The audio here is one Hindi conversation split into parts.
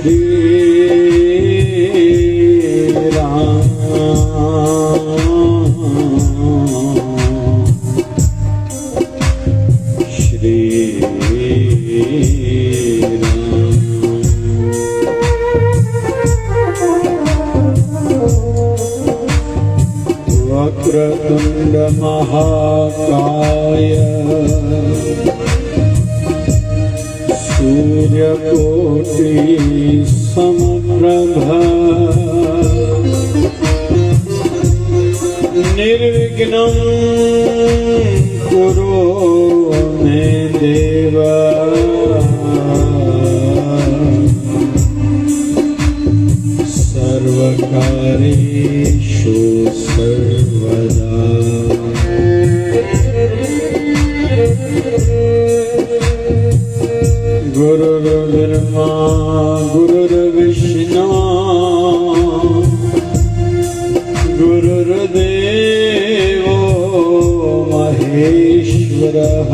श्री राम श्री वक्रतुंड महाकाय सूर्यकोटि समप्रभ निर्विघ्नं कुरु मे देव सर्वकार्येषु सर्वदा। गुरुर्ब्रह्मा गुरुर्विष्णु गुरुर्देवो महेश्वरः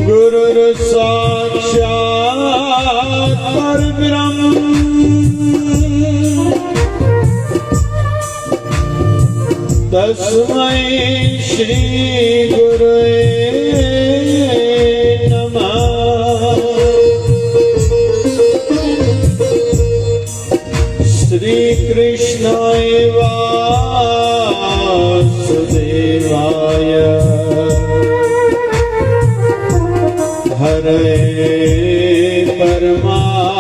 गुरुर्साक्षात् परब्रह्म तस्मै श्री गुरुवे श्री कृष्णाय वासुदेवाय हरे परमात्मने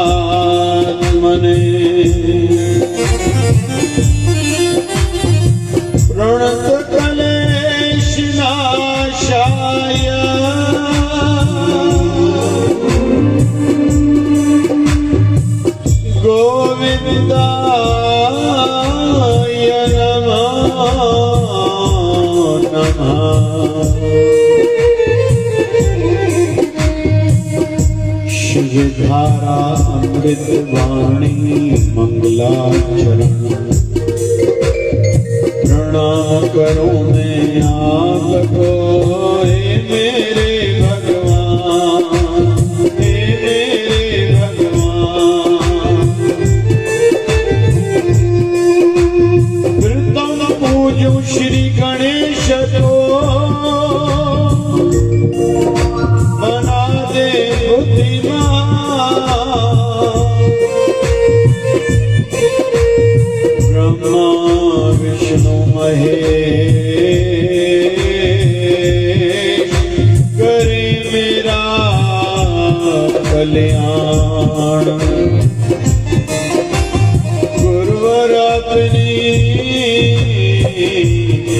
प्रणतक्लेशनाशाय गोविन्दाय नमो नमः। शिवधारा अमृत वाणी मंगलाचरण प्रणाम करूं मैं आपको हे मेरे भगवान, हे मेरे भगवान। प्रथम पूजो श्री गणेश को बना दे ब्रह्मा विष्णु महेश करे मेरा कल्याण। गुरुवर अपनी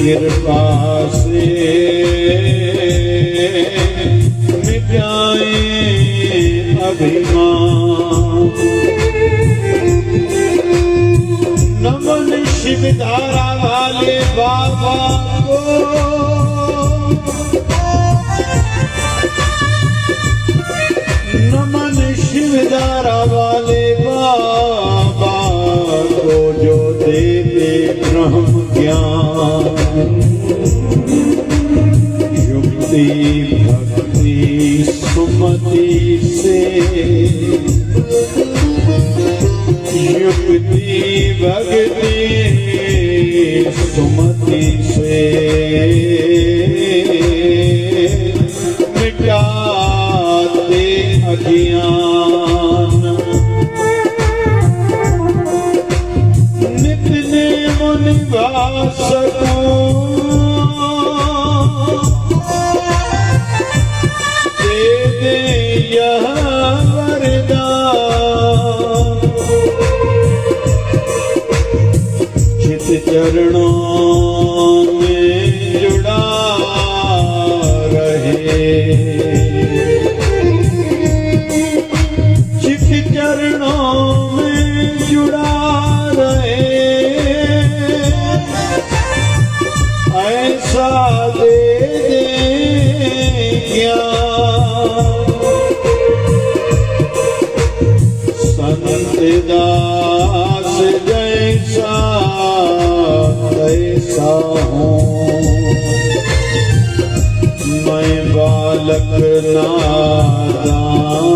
कृपा से मिटाए अभिमान। नमन शिवधारा वाले बाबा को नमन शिवधारा वाले बाबा को जो देते ब्रह्म ज्ञान। युक्ति भक्ति सुमति से युक्ति भक्ति सुमति से मिटाते अज्ञान। नित्य नेम निवास को दे दे यह वरदान। चित चरणों में जुड़ा रहे, चित चरणों में जुड़ा रहे। ऐसा दे दे ज्ञान। संत दास जैसा तैसा हूँ मैं, बालक नादान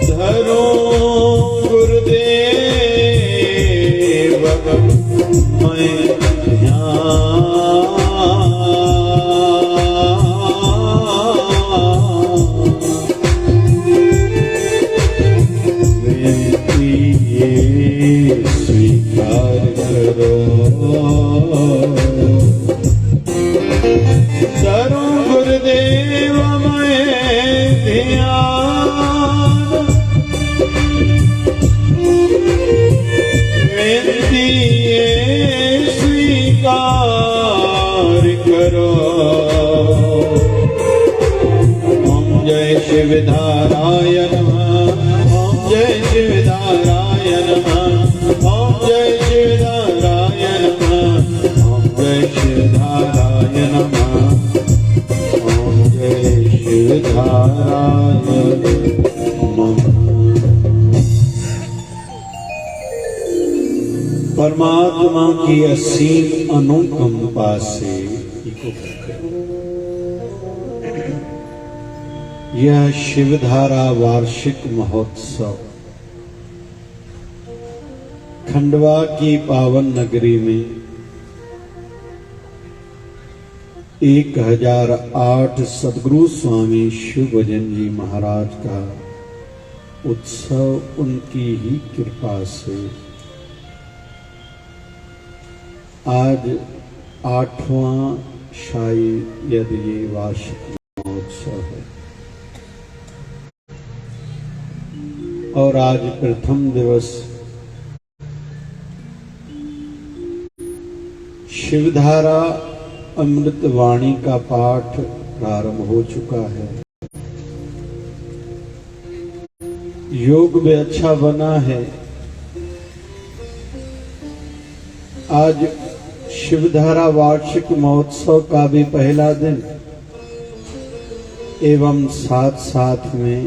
धरो गुरुदेव मैं स्वीकार करो। धरो गुरुदेव मैं ध्यान, विनती ये स्वीकार करो। ओम जय शिव धारायण ओम जय शिव धारायण ओम जय शिव धारायण ओम जय शिव धारायण ओम जय शिव धारायण। परमात्मा की असीम अनुकंपा से यह शिवधारा वार्षिक महोत्सव खंडवा की पावन नगरी में 1008 सदगुरु स्वामी शिवभजन जी महाराज का उत्सव उनकी ही कृपा से आज 8वां शायद ये वार्षिक महोत्सव है और आज प्रथम दिवस शिवधारा अमृत वाणी का पाठ प्रारंभ हो चुका है। योग भी अच्छा बना है। आज शिवधारा वार्षिक महोत्सव का भी पहला दिन एवं साथ साथ में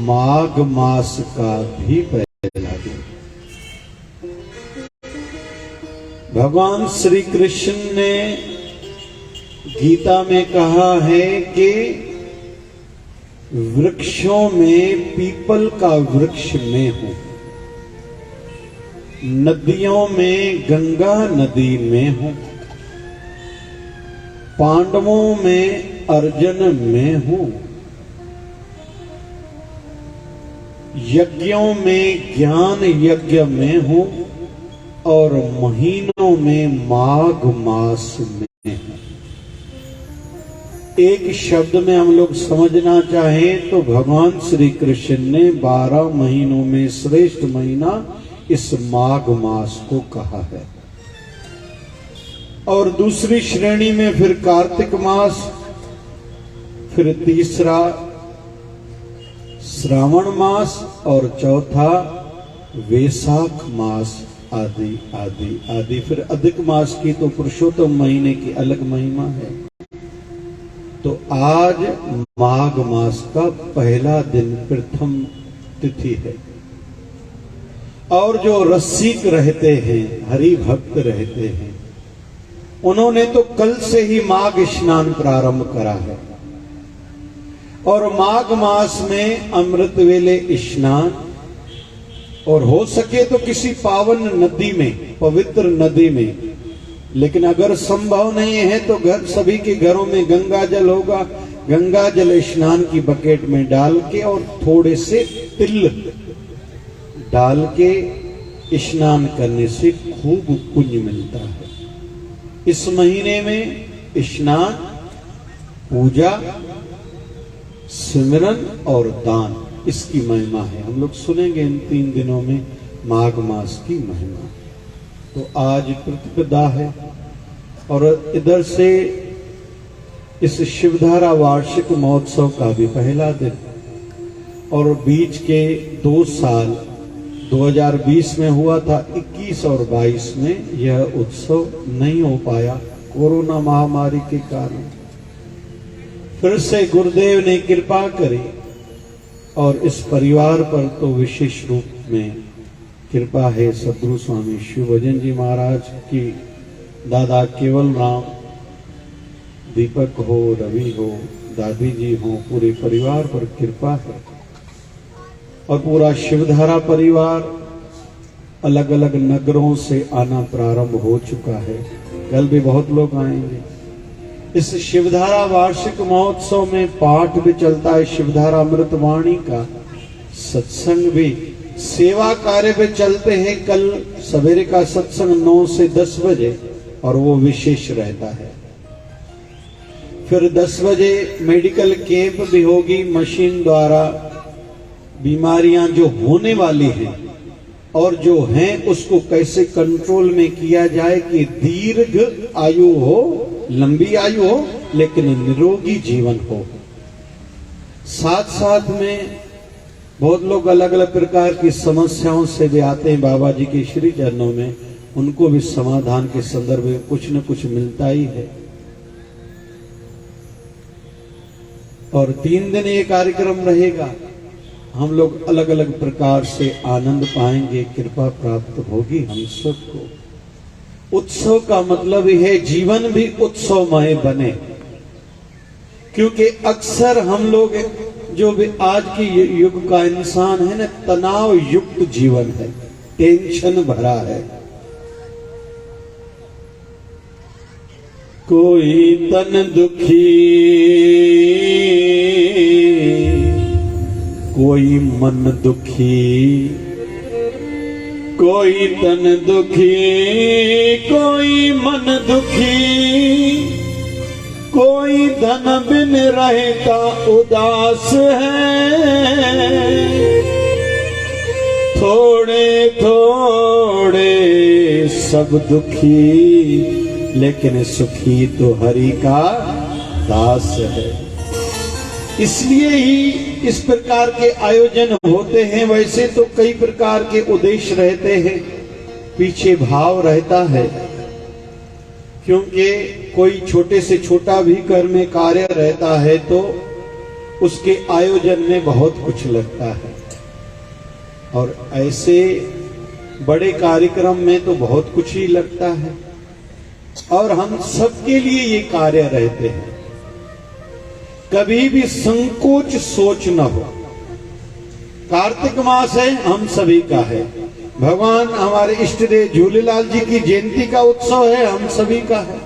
माघ मास का भी पहला दिन। भगवान श्री कृष्ण ने गीता में कहा है कि वृक्षों में पीपल का वृक्ष मैं हूं, नदियों में गंगा नदी में हूं, पांडवों में अर्जुन में हूं, यज्ञों में ज्ञान यज्ञ में हूं और महीनों में माघ मास में हूं। एक शब्द में हम लोग समझना चाहें तो भगवान श्री कृष्ण ने 12 महीनों में श्रेष्ठ महीना इस माघ मास को कहा है। और दूसरी श्रेणी में फिर कार्तिक मास, फिर तीसरा श्रावण मास और चौथा वैशाख मास आदि आदि आदि। फिर अधिक मास की तो पुरुषोत्तम महीने की अलग महिमा है। तो आज माघ मास का पहला दिन प्रथम तिथि है और जो रसिक रहते हैं, हरि भक्त रहते हैं, उन्होंने तो कल से ही माघ स्नान प्रारंभ करा है और माघ मास में अमृत वेले स्नान और हो सके तो किसी पावन नदी में, पवित्र नदी में, लेकिन अगर संभव नहीं है तो घर सभी के घरों में गंगा जल होगा। गंगा जल स्नान की बकेट में डाल के और थोड़े से तिल डाल के स्नान करने से खूब पुण्य मिलता है। इस महीने में स्नान, पूजा, सिमरन और दान, इसकी महिमा है। हम लोग सुनेंगे इन 3 दिनों में माघ मास की महिमा। तो आज प्रतिपदा है और इधर से इस शिवधारा वार्षिक महोत्सव का भी पहला दिन और बीच के 2 साल 2020 में हुआ था, 21 और 22 में यह उत्सव नहीं हो पाया कोरोना महामारी के कारण। फिर से गुरुदेव ने कृपा करी और इस परिवार पर तो विशेष रूप में कृपा है सदगुरु स्वामी शिवभजन जी महाराज की। दादा केवल राम, दीपक हो, रवि हो, दादी जी हों, पूरे परिवार पर कृपा है। और पूरा शिवधारा परिवार अलग अलग नगरों से आना प्रारंभ हो चुका है। कल भी बहुत लोग आएंगे। इस शिवधारा वार्षिक महोत्सव में पाठ भी चलता है, शिवधारा अमृतवाणी का सत्संग भी, सेवा कार्य पे चलते हैं। कल सवेरे का सत्संग 9 से 10 बजे और वो विशेष रहता है। फिर 10 बजे मेडिकल कैंप भी होगी, मशीन द्वारा बीमारियां जो होने वाली हैं और जो हैं उसको कैसे कंट्रोल में किया जाए कि दीर्घ आयु हो, लंबी आयु हो, लेकिन निरोगी जीवन हो। साथ साथ में बहुत लोग अलग अलग प्रकार की समस्याओं से भी आते हैं बाबा जी के श्री चरणों में, उनको भी समाधान के संदर्भ में कुछ न कुछ मिलता ही है। और 3 दिन ये कार्यक्रम रहेगा। हम लोग अलग अलग प्रकार से आनंद पाएंगे, कृपा प्राप्त होगी हम सबको। उत्सव का मतलब ही है जीवन भी उत्सवमय बने, क्योंकि अक्सर हम लोग जो भी आज की युग का इंसान है ना, तनाव युक्त जीवन है, टेंशन भरा है। कोई तन दुखी, कोई मन दुखी, कोई तन दुखी, कोई मन दुखी, कोई धन बिन रहता उदास है। थोड़े थोड़े सब दुखी, लेकिन सुखी तो हरि का दास है। इसलिए ही इस प्रकार के आयोजन होते हैं। वैसे तो कई प्रकार के उद्देश्य रहते हैं, पीछे भाव रहता है, क्योंकि कोई छोटे से छोटा भी घर में कार्य रहता है तो उसके आयोजन में बहुत कुछ लगता है, और ऐसे बड़े कार्यक्रम में तो बहुत कुछ ही लगता है। और हम सबके लिए ये कार्य रहते हैं, कभी भी संकोच सोच न हो। कार्तिक मास है, हम सभी का है। भगवान हमारे इष्ट देव झूलेलाल जी की जयंती का उत्सव है, हम सभी का है।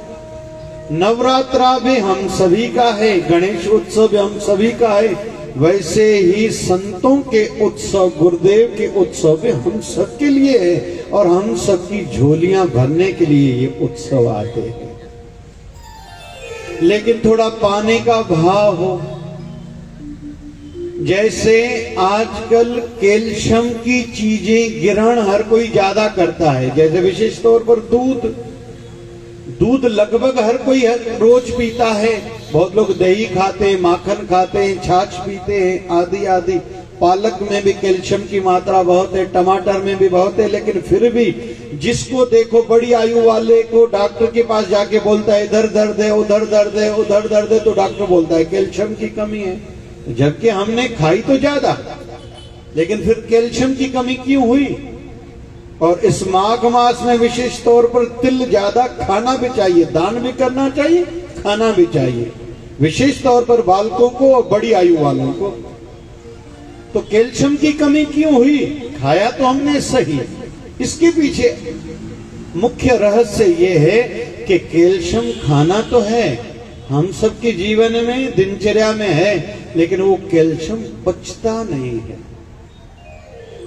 नवरात्रा भी हम सभी का है, गणेश उत्सव भी हम सभी का है। वैसे ही संतों के उत्सव, गुरुदेव के उत्सव भी हम सबके लिए है, और हम सबकी झोलियां भरने के लिए ये उत्सव आते हैं। लेकिन थोड़ा पाने का भाव हो। जैसे आजकल कैल्शियम की चीजें ग्रहण हर कोई ज्यादा करता है, जैसे विशेष तौर पर दूध लगभग हर कोई रोज पीता है। बहुत लोग दही खाते हैं, माखन खाते हैं, छाछ पीते हैं, आदि आदि। पालक में भी कैल्शियम की मात्रा बहुत है, टमाटर में भी बहुत है, लेकिन फिर भी जिसको देखो बड़ी आयु वाले को डॉक्टर के पास जाके बोलता है इधर दर्द है, उधर दर्द है, उधर दर्द है, तो डॉक्टर बोलता है कैल्शियम की कमी है। जबकि हमने खाई तो ज्यादा, लेकिन फिर कैल्शियम की कमी क्यों हुई? और इस माघ मास में विशेष तौर पर तिल ज्यादा खाना भी चाहिए, दान भी करना चाहिए, खाना भी चाहिए, विशेष तौर पर बालकों को और बड़ी आयु वालों को। तो कैल्शियम की कमी क्यों हुई? खाया तो हमने सही। इसके पीछे मुख्य रहस्य ये है कि कैल्शियम खाना तो है, हम सबके जीवन में दिनचर्या में है, लेकिन वो कैल्शियम पचता नहीं है।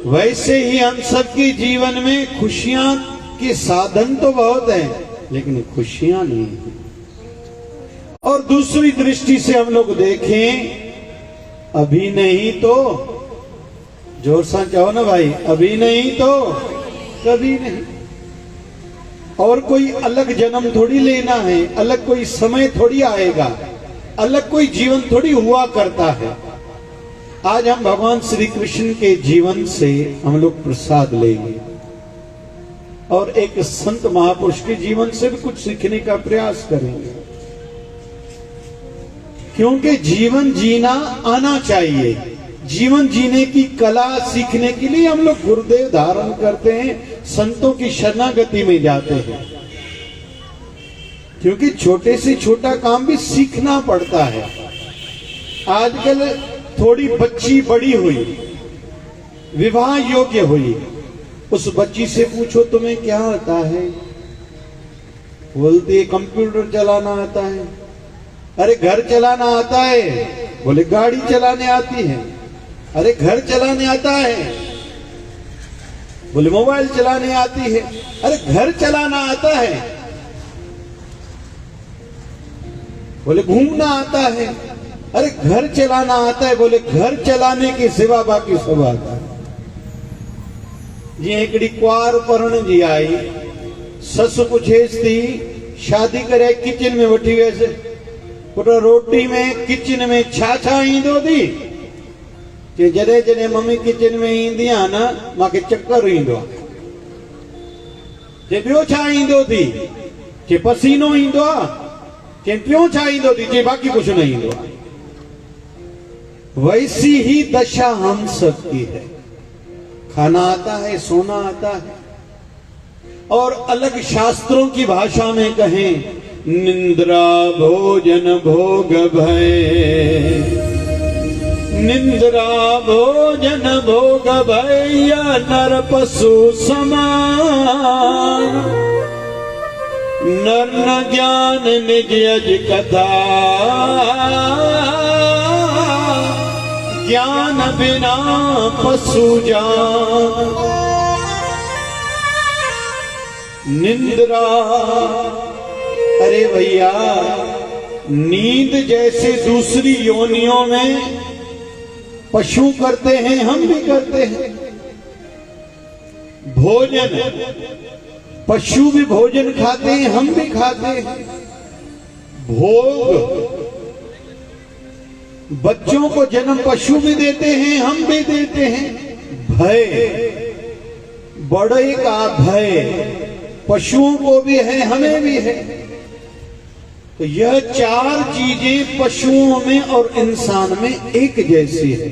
वैसे ही हम सबके जीवन में खुशियां के साधन तो बहुत हैं, लेकिन खुशियां नहीं है। और दूसरी दृष्टि से हम लोग देखें, अभी नहीं तो, जोर से कहो ना भाई, अभी नहीं तो कभी नहीं। और कोई अलग जन्म थोड़ी लेना है, अलग कोई समय थोड़ी आएगा, अलग कोई जीवन थोड़ी हुआ करता है। आज हम भगवान श्री कृष्ण के जीवन से हम लोग प्रसाद लेंगे और एक संत महापुरुष के जीवन से भी कुछ सीखने का प्रयास करेंगे, क्योंकि जीवन जीना आना चाहिए। जीवन जीने की कला सीखने के लिए हम लोग गुरुदेव धारण करते हैं, संतों की शरणागति में जाते हैं, क्योंकि छोटे से छोटा काम भी सीखना पड़ता है। आजकल थोड़ी बच्ची बड़ी हुई, विवाह योग्य हुई, उस बच्ची से पूछो तुम्हें क्या आता है, बोलती है कंप्यूटर चलाना आता है। अरे घर चलाना आता है, बोले गाड़ी चलाने आती है। अरे घर चलाने आता है, बोले मोबाइल चलाने आती है। अरे घर चलाना आता है, बोले घूमना आता है। अरे घर चलाना आता है, बोले घर चलाने के सिवा बाकी सब आता है। जी एकड़ी क्वार परण जी आई, सस पुछेस थी शादी करे किचन में वठी वैसे पुट रोटी में किचन में छा छा ईंदो थी कि जॾहिं जॾहिं मम्मी किचन में ईंदी आहे न मूंखे चक्कर ईंदो आहे। जे ॿियो छा ईंदो थी कि पसीनो ईंदो आहे, कि टियों छा ईंदो थी कि बाक़ी कुछ न ईंदो आहे। वैसी ही दशा हम सबकी है। खाना आता है, सोना आता है, और अलग शास्त्रों की भाषा में कहें निंद्रा भोजन भोग भय, निंद्रा भोजन भोग भय नर पशु समान, नर न ज्ञान निज अज कथा, ज्ञान बिना पशु जान। निंद्रा, अरे भैया नींद जैसे दूसरी योनियों में पशु करते हैं, हम भी करते हैं। भोजन, पशु भी भोजन खाते हैं, हम भी खाते हैं। भोग, बच्चों को जन्म पशु भी देते हैं, हम भी देते हैं। भय, बड़े का भय पशुओं को भी है, हमें भी है। तो यह चार चीजें पशुओं में और इंसान में एक जैसी है।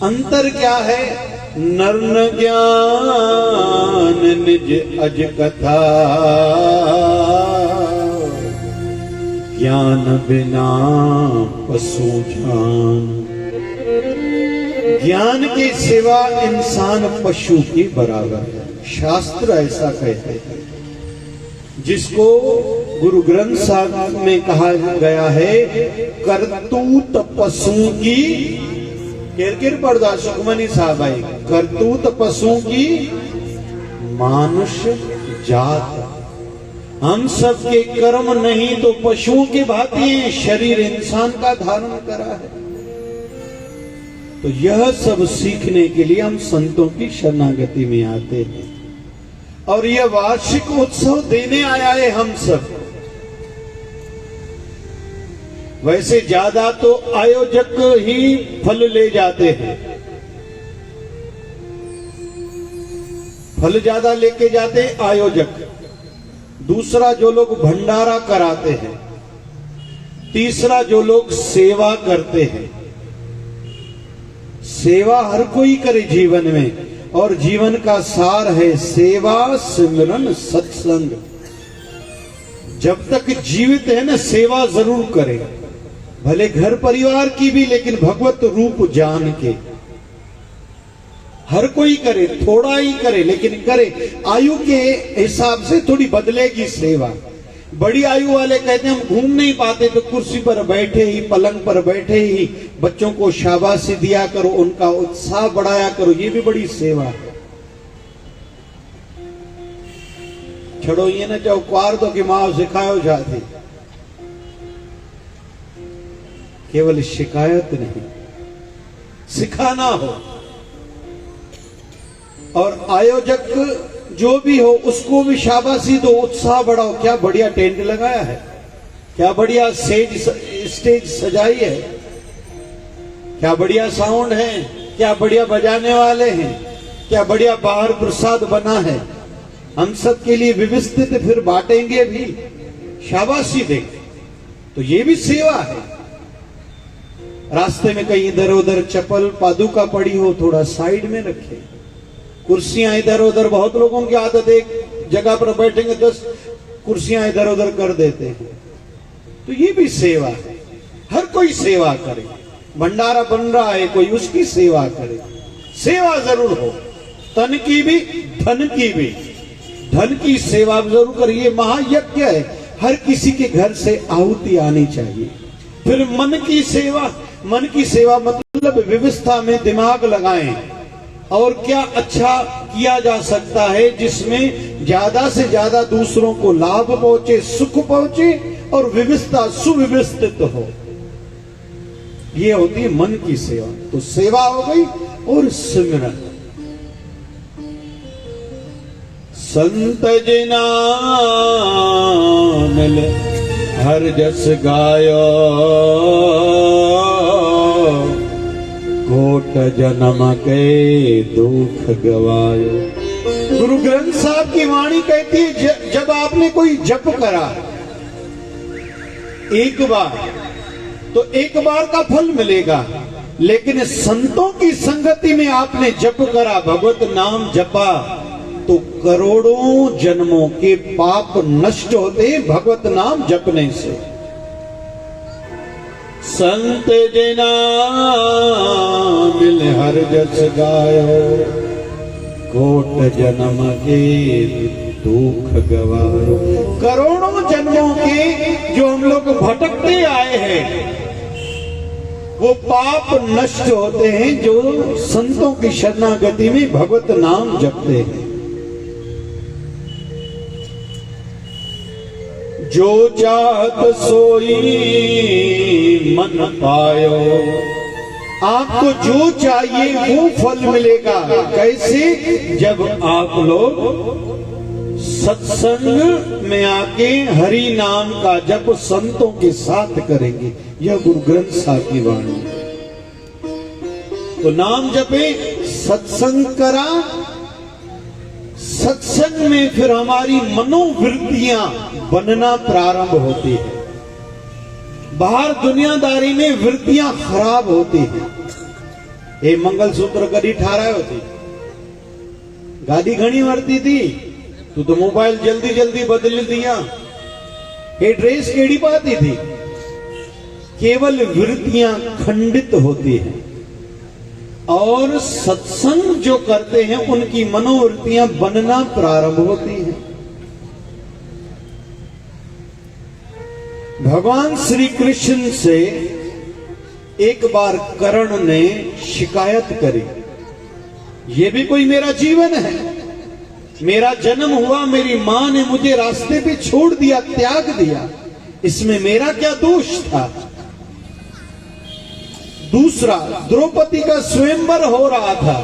अंतर क्या है? नर न ज्ञान निज अज कथा, ज्ञान बिना पशु जान। ज्ञान के सिवा इंसान पशु के बराबर है। शास्त्र ऐसा कहते हैं, जिसको गुरु ग्रंथ साहब में कहा गया है करतूत पशु की, किर पर्दा सुखमनी साहब आई, करतूत पशु की मानुष जात। हम सब के कर्म नहीं तो पशुओं की भांति शरीर इंसान का धारण करा है। तो यह सब सीखने के लिए हम संतों की शरणागति में आते हैं, और यह वार्षिक उत्सव देने आया है हम सब। वैसे ज्यादा तो आयोजक ही फल ले जाते हैं, फल ज्यादा लेके जाते हैं आयोजक। दूसरा जो लोग भंडारा कराते हैं, तीसरा जो लोग सेवा करते हैं। सेवा हर कोई करे जीवन में, और जीवन का सार है सेवा सिमरन सत्संग। जब तक जीवित है ना, सेवा जरूर करें, भले घर परिवार की भी, लेकिन भगवत रूप जान के। हर कोई करे, थोड़ा ही करे लेकिन करे। आयु के हिसाब से थोड़ी बदलेगी सेवा। बड़ी आयु वाले कहते हैं हम घूम नहीं पाते, तो कुर्सी पर बैठे ही, पलंग पर बैठे ही बच्चों को शाबाशी दिया करो, उनका उत्साह बढ़ाया करो, ये भी बड़ी सेवा है। छड़ो ये ना चाहो क्वार दो कि माँ सिखाओ जाती, केवल शिकायत नहीं, सिखाना हो। और आयोजक जो भी हो उसको भी शाबाशी दो, उत्साह बढ़ाओ। क्या बढ़िया टेंट लगाया है, क्या बढ़िया स्टेज सजाई है, क्या बढ़िया साउंड है, क्या बढ़िया बजाने वाले हैं, क्या बढ़िया बाहर प्रसाद बना है। हम सब के लिए व्यवस्थित फिर बांटेंगे भी, शाबाशी देंगे। तो ये भी सेवा है। रास्ते में कहीं इधर उधर चप्पल पादुका पड़ी हो, थोड़ा साइड में रखें। कुर्सियां इधर उधर, बहुत लोगों की आदत है एक जगह पर बैठेंगे 10 कुर्सियां इधर उधर कर देते हैं। तो ये भी सेवा है। हर कोई सेवा करे। भंडारा बन रहा है, कोई उसकी सेवा करे। सेवा जरूर हो, तन की भी धन की भी। धन की सेवा जरूर करिए, महायज्ञ है, हर किसी के घर से आहुति आनी चाहिए। फिर मन की सेवा, मन की सेवा मतलब व्यवस्था में दिमाग लगाएं और क्या अच्छा किया जा सकता है जिसमें ज्यादा से ज्यादा दूसरों को लाभ पहुंचे, सुख पहुंचे और व्यवस्था सुव्यवस्थित हो। ये होती है मन की सेवा। तो सेवा हो गई और सिमरन। संत जना मिल हर जस गायो, कोट जन्म के दुख गवायो। गुरु ग्रंथ साहब की वाणी कहती है, जब आपने कोई जप करा एक बार तो एक बार का फल मिलेगा, लेकिन संतों की संगति में आपने जप करा, भगवत नाम जपा, तो करोड़ों जन्मों के पाप नष्ट होते हैं भगवत नाम जपने से। संत जना मिल हर जस गायो, कोट जन्म के दुख गवायो। करोड़ों जन्मों के जो हम लोग भटकते आए हैं वो पाप नष्ट होते हैं जो संतों की शरणागति में भगवत नाम जपते हैं। जो चाहत सोई मन पायो। आपको जो चाहिए वो फल मिलेगा। कैसे? जब आप लोग सत्संग में आके हरि नाम का जप संतों के साथ करेंगे। यह गुरु ग्रंथ साहब की वाणी है। तो नाम जपे, सत्संग करा, सत्संग में फिर हमारी मनोवृत्तियां बनना प्रारंभ होती है। बाहर दुनियादारी में वृत्तियां खराब होती हैं। ये मंगलसूत्र कभी ठारायो थी, गाड़ी घनी वरती थी, तू तो मोबाइल जल्दी जल्दी बदल दिया। ये ड्रेस केड़ी पाती थी। केवल वृत्तियां खंडित होती हैं और सत्संग जो करते हैं उनकी मनोवृत्तियां बनना प्रारंभ होती हैं। भगवान श्री कृष्ण से एक बार कर्ण ने शिकायत करी, ये भी कोई मेरा जीवन है, मेरा जन्म हुआ, मेरी मां ने मुझे रास्ते पे छोड़ दिया, त्याग दिया, इसमें मेरा क्या दोष था। दूसरा, द्रौपदी का स्वयंवर हो रहा था,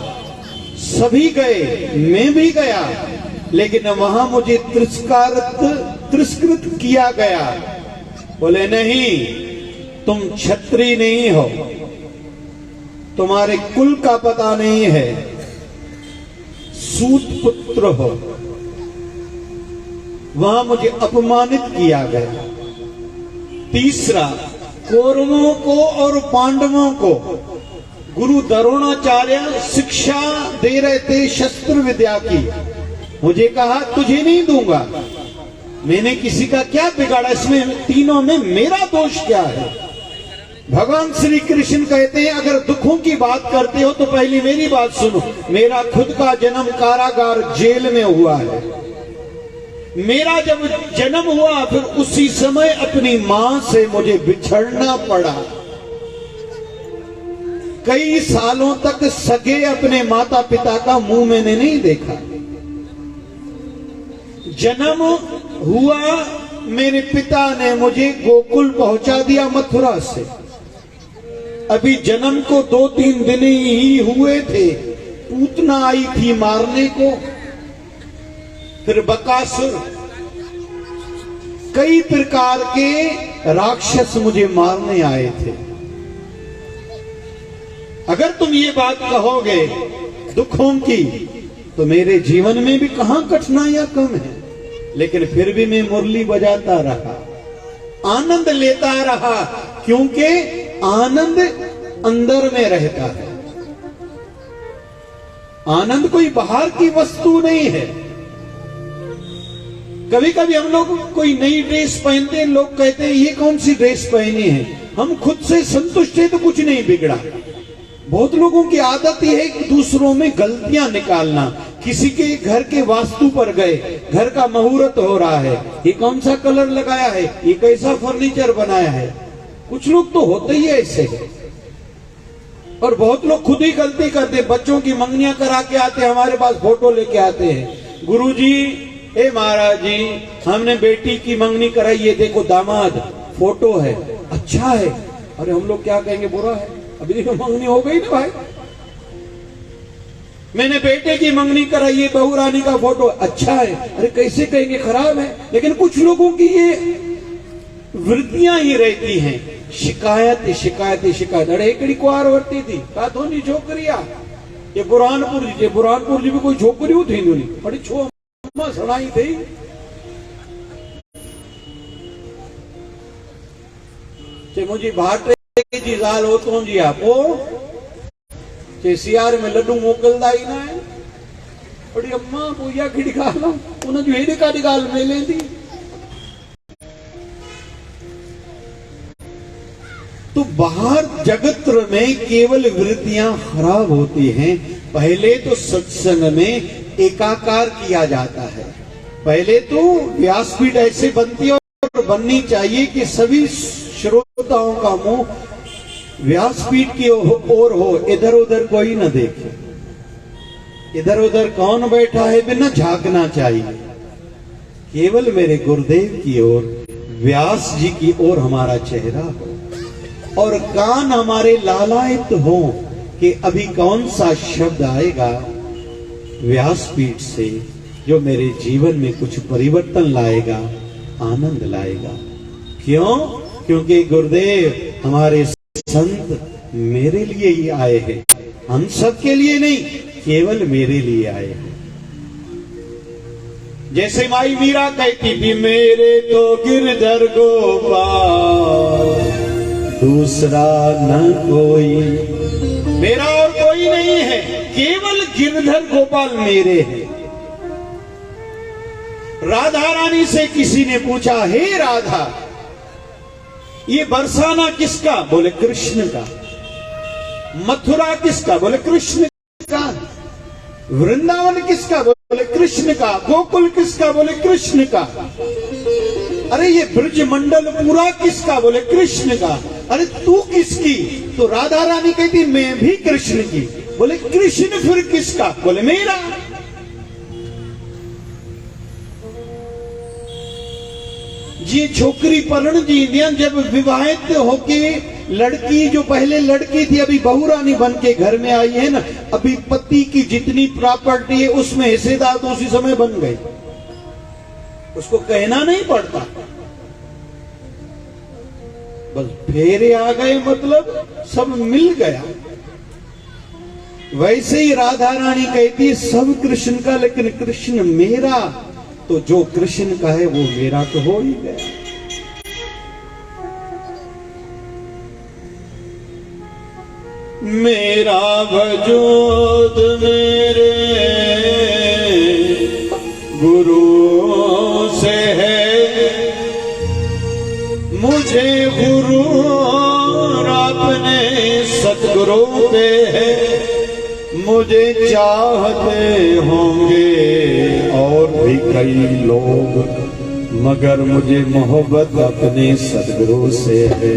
सभी गए, मैं भी गया, लेकिन वहां मुझे तिरस्कृत किया गया। बोले नहीं, तुम क्षत्रिय नहीं हो, तुम्हारे कुल का पता नहीं है, सूत पुत्र हो। वहां मुझे अपमानित किया गया। तीसरा, कौरवों को और पांडवों को गुरु द्रोणाचार्य शिक्षा दे रहे थे शस्त्र विद्या की। मुझे कहा तुझे नहीं दूंगा। मैंने किसी का क्या बिगाड़ा, इसमें तीनों में मेरा दोष क्या है। भगवान श्री कृष्ण कहते हैं अगर दुखों की बात करते हो तो पहले मेरी बात सुनो। मेरा खुद का जन्म कारागार जेल में हुआ है। मेरा जब जन्म हुआ फिर उसी समय अपनी मां से मुझे बिछड़ना पड़ा। कई सालों तक सगे अपने माता पिता का मुंह मैंने नहीं देखा। जन्म हुआ, मेरे पिता ने मुझे गोकुल पहुंचा दिया मथुरा से। अभी जन्म को 2-3 दिन ही हुए थे, पूतना आई थी मारने को। फिर बकासुर, कई प्रकार के राक्षस मुझे मारने आए थे। अगर तुम ये बात कहोगे दुखों की, तो मेरे जीवन में भी कहां कठिनाइयां कम है। लेकिन फिर भी मैं मुरली बजाता रहा, आनंद लेता रहा, क्योंकि आनंद अंदर में रहता है। आनंद कोई बाहर की वस्तु नहीं है। कभी कभी हम लोग कोई नई ड्रेस पहनते हैं, लोग कहते हैं ये कौन सी ड्रेस पहनी है। हम खुद से संतुष्ट है तो कुछ नहीं बिगड़ा। बहुत लोगों की आदत यह है कि दूसरों में गलतियां निकालना। किसी के घर के वास्तु पर गए, घर का मुहूर्त हो रहा है, ये कौन सा कलर लगाया है, ये कैसा फर्नीचर बनाया है। कुछ लोग तो होते ही ऐसे हैं। और बहुत लोग खुद ही गलती करते। बच्चों की मंगनियां करा के आते, हमारे पास फोटो लेके आते हैं, गुरुजी, ए महाराज जी, हमने बेटी की मंगनी कराई, ये देखो दामाद फोटो है, अच्छा है। अरे हम लोग क्या कहेंगे, बुरा है? अभी तो मंगनी हो गई ना भाई। मैंने बेटे की मंगनी कराई, ये बहू रानी का फोटो अच्छा है। अरे कैसे कहेंगे, खराब है? लेकिन कुछ लोगों की ये वृत्तियां ही रहती हैं, शिकायत शिकायत शिकायत। अरे एकड़ी कुआर वर्ती थी, का तो नहीं छोकरिया, ये बुरहानपुर जी भी कोई छोकरी थी नहीं, बड़ी छो अम्मा सड़ाई थी। मुझे भाटे जी ॻाल्हि होतो जी आहे, पोइ सियारे में लड्डू मोकिलंदा ई न आहिनि। बड़ी अम्मा पोइ इहा कहिड़ी ॻाल्हि आहे, उन जूं हेॾे काॾे ॻाल्हि मिले थी। तो बाहर जगत में केवल वृत्तियां खराब होती हैं। पहले तो सत्संग में एकाकार किया जाता है। पहले तो व्यासपीठ ऐसे बनती है और बननी चाहिए कि सभी श्रोताओं का मुंह व्यासपीठ की ओर हो, इधर उधर कोई न देखे। इधर उधर कौन बैठा है बिना झांकना चाहिए। केवल मेरे गुरुदेव की ओर, व्यास जी की ओर हमारा चेहरा हो और कान हमारे लालायित हो कि अभी कौन सा शब्द आएगा व्यासपीठ से जो मेरे जीवन में कुछ परिवर्तन लाएगा, आनंद लाएगा। क्यों? क्योंकि गुरुदेव हमारे संत मेरे लिए ही आए हैं, हम सबके लिए नहीं, केवल मेरे लिए आए हैं। जैसे माई मीरा कहती थी, मेरे तो गिरधर गोपाल दूसरा न कोई, मेरा और कोई नहीं है, केवल गिरधर गोपाल मेरे हैं। राधा रानी से किसी ने पूछा, हे राधा, ये बरसाना किसका? बोले कृष्ण का। मथुरा किसका? बोले कृष्ण का। वृंदावन किसका? बोले कृष्ण का। गोकुल किसका? बोले कृष्ण का। अरे ये ब्रज मंडल पूरा किसका? बोले कृष्ण का। अरे तू किसकी? तो राधा रानी कहती मैं भी कृष्ण की। बोले कृष्ण फिर किसका? बोले मेरा। जी छोकरी परण जी जब विवाहित होके लड़की, जो पहले लड़की थी अभी बहुरानी बन के घर में आई है ना, अभी पति की जितनी प्रॉपर्टी है उसमें हिस्सेदार तो उसी समय बन गई, उसको कहना नहीं पड़ता, बस फेरे आ गए, मतलब सब मिल गया। वैसे ही राधा रानी कहती सब कृष्ण का, लेकिन कृष्ण मेरा, तो जो कृष्ण का है वो मेरा तो हो ही गया। मेरा वजूद मेरे गुरु से है, मुझे गुरु अपने सतगुरु पे है, मुझे चाहते होंगे और भी कई लोग, मगर मुझे मोहब्बत अपने सतगुरु से है।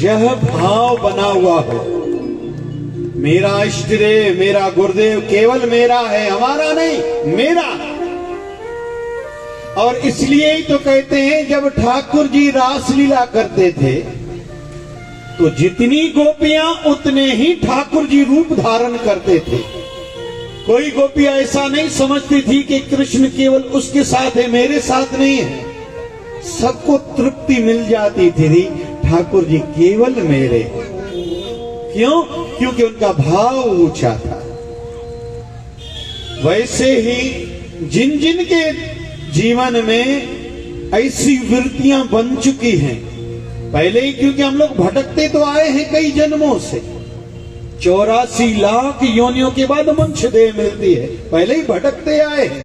यह भाव बना हुआ है, मेरा इष्टदेव, मेरा गुरुदेव केवल मेरा है, हमारा नहीं, मेरा। और इसलिए ही तो कहते हैं जब ठाकुर जी रासलीला करते थे तो जितनी गोपियां उतने ही ठाकुर जी रूप धारण करते थे। कोई गोपियां ऐसा नहीं समझती थी कि कृष्ण केवल उसके साथ है, मेरे साथ नहीं है। सबको तृप्ति मिल जाती थी, ठाकुर जी केवल मेरे। क्यों? क्योंकि उनका भाव ऊंचा था। वैसे ही जिन जिन के जीवन में ऐसी वृत्तियां बन चुकी हैं पहले ही, क्योंकि हम लोग भटकते तो आए हैं कई जन्मों से, 84 लाख योनियों के बाद मनुष्य देह मिलती है, पहले ही भटकते आए हैं।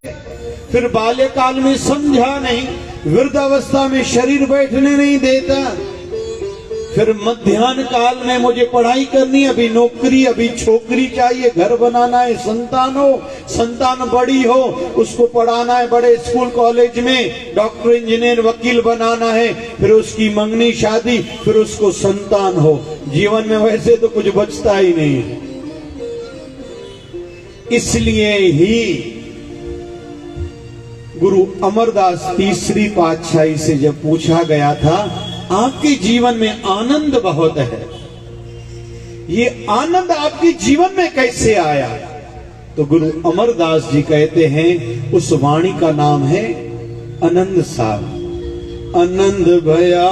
फिर बाल्यकाल में समझा नहीं, वृद्धावस्था में शरीर बैठने नहीं देता। फिर मध्याह्न काल में मुझे पढ़ाई करनी, अभी नौकरी, अभी छोकरी चाहिए, घर बनाना है, संतान हो, संतान बड़ी हो, उसको पढ़ाना है बड़े स्कूल कॉलेज में, डॉक्टर इंजीनियर वकील बनाना है, फिर उसकी मंगनी शादी, फिर उसको संतान हो। जीवन में वैसे तो कुछ बचता ही नहीं है। इसलिए ही गुरु अमरदास तीसरी पातशाही से जब पूछा गया था, आपके जीवन में आनंद बहुत है, ये आनंद आपके जीवन में कैसे आया? तो गुरु अमरदास जी कहते हैं, उस वाणी का नाम है आनंद साहब। आनंद भया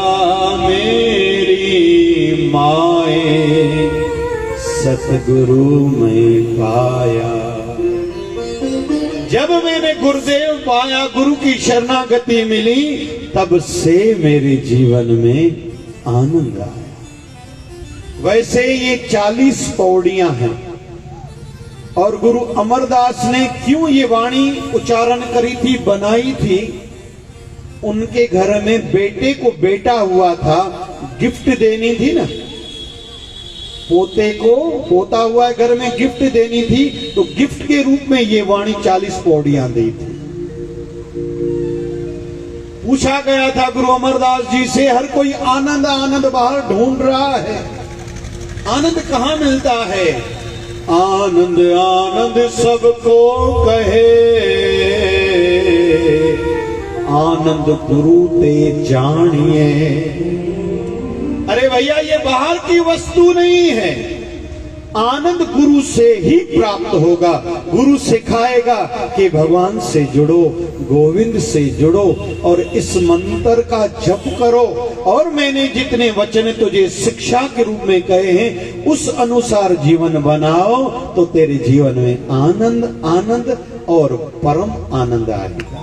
मेरी माए, सतगुरु में पाया। जब मैंने गुरुदेव पाया, गुरु की शरणागति मिली, तब से मेरे जीवन में आनंद आया। वैसे ये 40 पौड़ियां हैं और गुरु अमरदास ने क्यों ये वाणी उच्चारण करी थी, बनाई थी? उनके घर में बेटे को बेटा हुआ था, गिफ्ट देनी थी ना, पोते को पोता हुआ घर में गिफ्ट देनी थी, तो गिफ्ट के रूप में ये वाणी 40 पौड़ियां दी थी। पूछा गया था गुरु अमरदास जी से, हर कोई आनंद आनंद बाहर ढूंढ रहा है, आनंद कहां मिलता है? आनंद आनंद सबको कहे, आनंद गुरु ते जानिए। अरे भैया, ये बाहर की वस्तु नहीं है, आनंद गुरु से ही प्राप्त होगा। गुरु सिखाएगा कि भगवान से जुड़ो, गोविंद से जुड़ो और इस मंत्र का जप करो, और मैंने जितने वचन तुझे शिक्षा के रूप में कहे हैं उस अनुसार जीवन बनाओ, तो तेरे जीवन में आनंद आनंद और परम आनंद आएगा।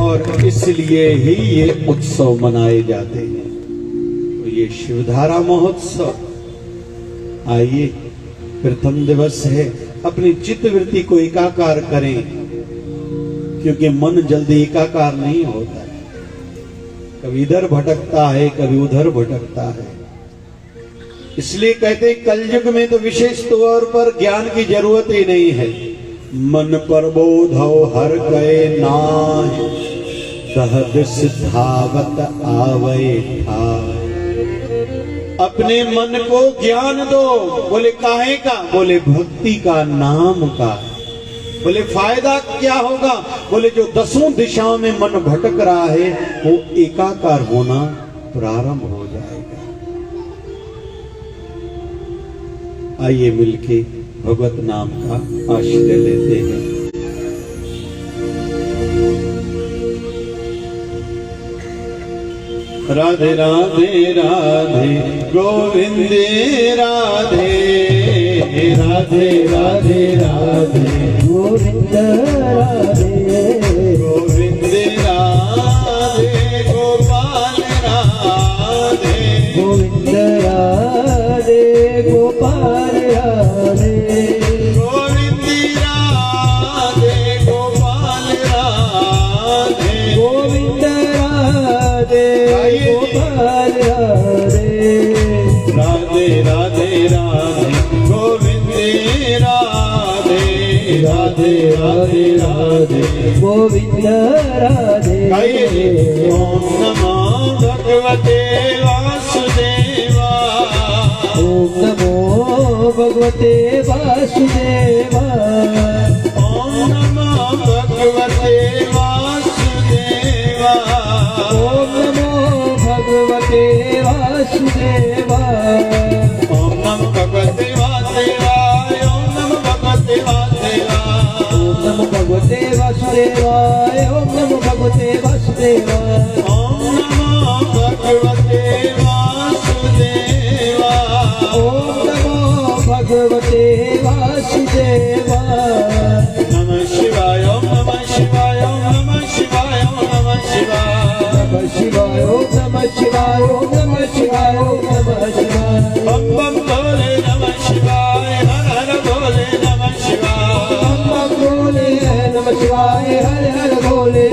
और इसलिए ही ये उत्सव मनाए जाते हैं। तो ये शिवधारा महोत्सव, आइए प्रथम दिवस है, अपनी चित्तवृत्ति को एकाकार करें, क्योंकि मन जल्दी एकाकार नहीं होता है, कभी इधर भटकता है, कभी उधर भटकता है। इसलिए कहते हैं कलयुग में तो विशेष तौर पर ज्ञान की जरूरत ही नहीं है। मन पर बोधो हर गए नाहि, सहज सिद्धावत आवे ठाय। अपने मन को ज्ञान दो। बोले काहे का? बोले भक्ति का, नाम का। बोले फायदा क्या होगा? बोले जो 10 दिशाओं में मन भटक रहा है वो एकाकार होना प्रारंभ हो जाएगा। आइए मिलके भगवत नाम का आश्रय लेते हैं। राधे राधे राधे गोविंद राधे, राधे राधे राधे गोविंद राधे, गोविंद राधे गोपाल राधे, गोविंद राधे गोपाल राधे, गोविंद राधे गोपाल राधे, गोविंद राधे गोपाल राधे, राधे राधे राधे गोविंद राधे, राधे राधे राधे गोविंद राधे। ओम नमो भगवते वासुदेवा, ओम नमो भगवते वासुदेवा, ओम नमो भगवते वासुदेवा, ओम नमो भगवते वासुदेवा, ओम नमो भगवते वासुदेवाय, ओम नमो भगवते वासुदेवाय, ओम नमो भगवते वासुदेवाय, ओम नमो भगवते वासुदेवाय, ओम नमो भगवते वासुदेवा, ओम नमो भगवते वासुदेवा। नमः शिवाय, ओम नमः शिवाय, ओम नमः शिवाय, ओम नमः शिवाय, नमः शिवाय, ओम नमः शिवाय, ओम नमः शिवाय, ओम नमः शिवाय, बम बम भोले नमः शिवाय, हर हर भोले नमः शिवाय, बम बम भोले नमः शिवाय, हर हर भोले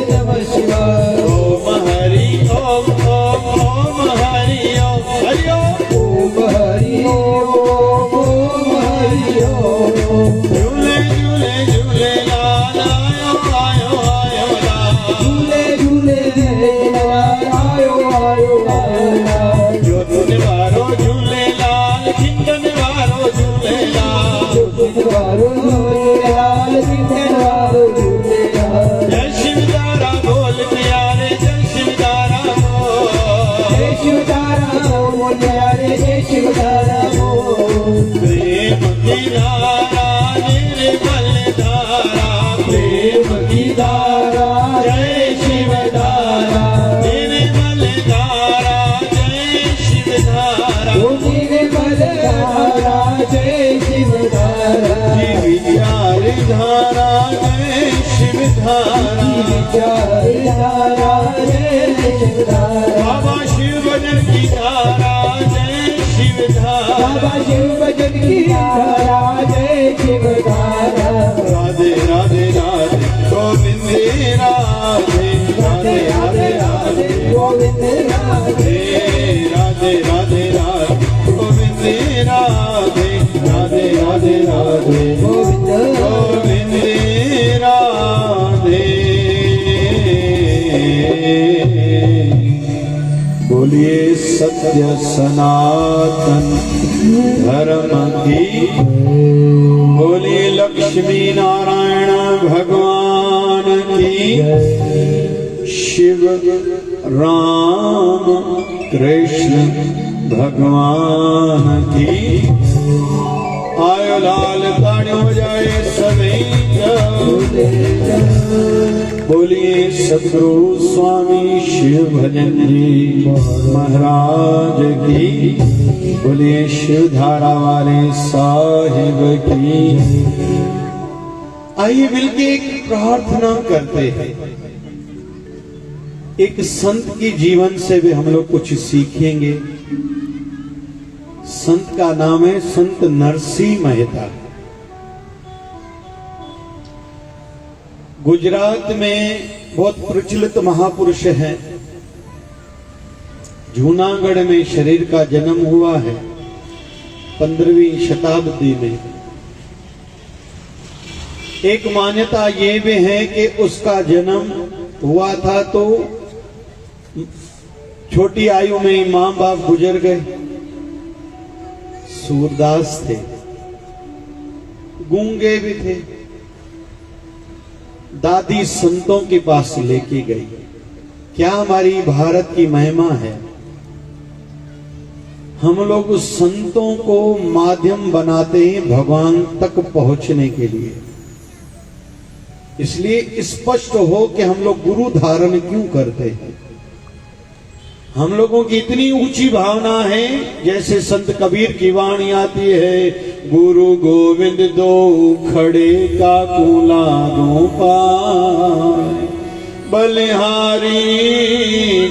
जय शिव धारा, बाबा शिव भजन की धारा, जय शिव धारा, बाबा शिव भजन की धारा, जय शिव धारा। राधे राधे राधे गोविंद राधे, राधे राधे राधे गोविंद राधे, राधे राधे राधे गोविंद राधे, राधे राधे राधे गोविंद गोविंद राधे। बोलिए सत्य सनातन धर्म की, बोलिए लक्ष्मी नारायण भगवान की, शिव राम कृष्ण भगवान की। आयो लाल ताड़ियों बजाए सभी बोलिए सतगुरु स्वामी शिव भजन जी महाराज की, बोलिए शिव धारा वाले साहिब की। आइए मिलके एक प्रार्थना करते हैं। एक संत की जीवन से भी हम लोग कुछ सीखेंगे। संत का नाम है संत नरसिंह मेहता। गुजरात में बहुत प्रचलित महापुरुष हैं। जूनागढ़ में शरीर का जन्म हुआ है 15वीं शताब्दी में। एक मान्यता ये भी है कि उसका जन्म हुआ था तो छोटी आयु में मां बाप गुजर गए। सूरदास थे, गूंगे भी थे। दादी संतों के पास लेके गई। क्या हमारी भारत की महिमा है, हम लोग उस संतों को माध्यम बनाते हैं भगवान तक पहुंचने के लिए। इसलिए स्पष्ट हो कि हम लोग गुरु धारण क्यों करते हैं। हम लोगों की इतनी ऊंची भावना है, जैसे संत कबीर की वाणी आती है, गुरु गोविंद दो खड़े का कूला दो पाए, बलिहारी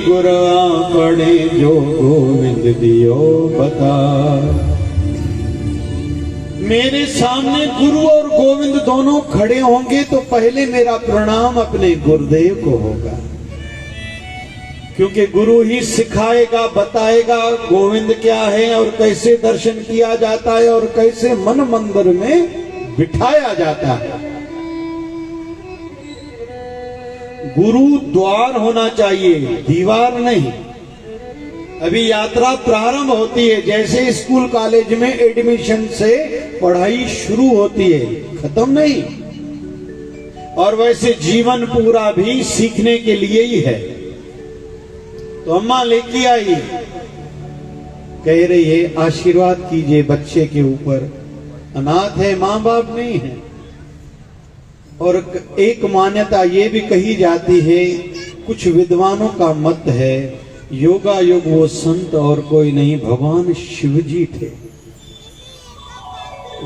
गुरआ पड़े जो गोविंद दियो बता। मेरे सामने गुरु और गोविंद दोनों खड़े होंगे तो पहले मेरा प्रणाम अपने गुरुदेव को होगा, क्योंकि गुरु ही सिखाएगा, बताएगा गोविंद क्या है और कैसे दर्शन किया जाता है और कैसे मन मंदिर में बिठाया जाता है। गुरु द्वार होना चाहिए, दीवार नहीं। अभी यात्रा प्रारंभ होती है, जैसे स्कूल कॉलेज में एडमिशन से पढ़ाई शुरू होती है, खत्म नहीं। और वैसे जीवन पूरा भी सीखने के लिए ही है। तो अम्मा लेके आई, कह रही है आशीर्वाद कीजिए बच्चे के ऊपर। अनाथ है, मां बाप नहीं है। और एक मान्यता ये भी कही जाती है, कुछ विद्वानों का मत है, योगा योग वो संत और कोई नहीं भगवान शिव जी थे,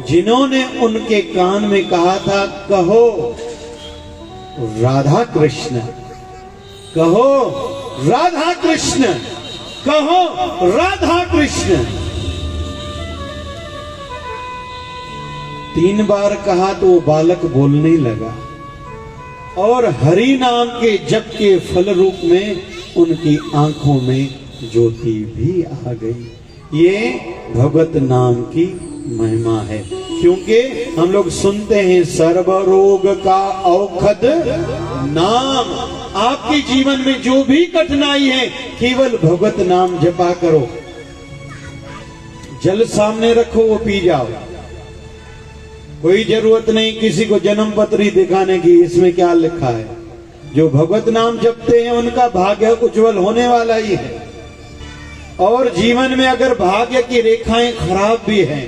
जिन्होंने उनके कान में कहा था, कहो राधा कृष्ण, कहो राधा कृष्ण, कहो राधा कृष्ण। 3 बार कहा तो वो बालक बोलने लगा और हरि नाम के जप के फल रूप में उनकी आंखों में ज्योति भी आ गई। ये भगवत नाम की महिमा है, क्योंकि हम लोग सुनते हैं सर्व रोग का औषध नाम। आपके जीवन में जो भी कठिनाई है, केवल भगवत नाम जपा करो। जल सामने रखो, वो पी जाओ। कोई जरूरत नहीं किसी को जन्म पत्री दिखाने की, इसमें क्या लिखा है। जो भगवत नाम जपते हैं उनका भाग्य उज्जवल होने वाला ही है। और जीवन में अगर भाग्य की रेखाएं खराब भी हैं,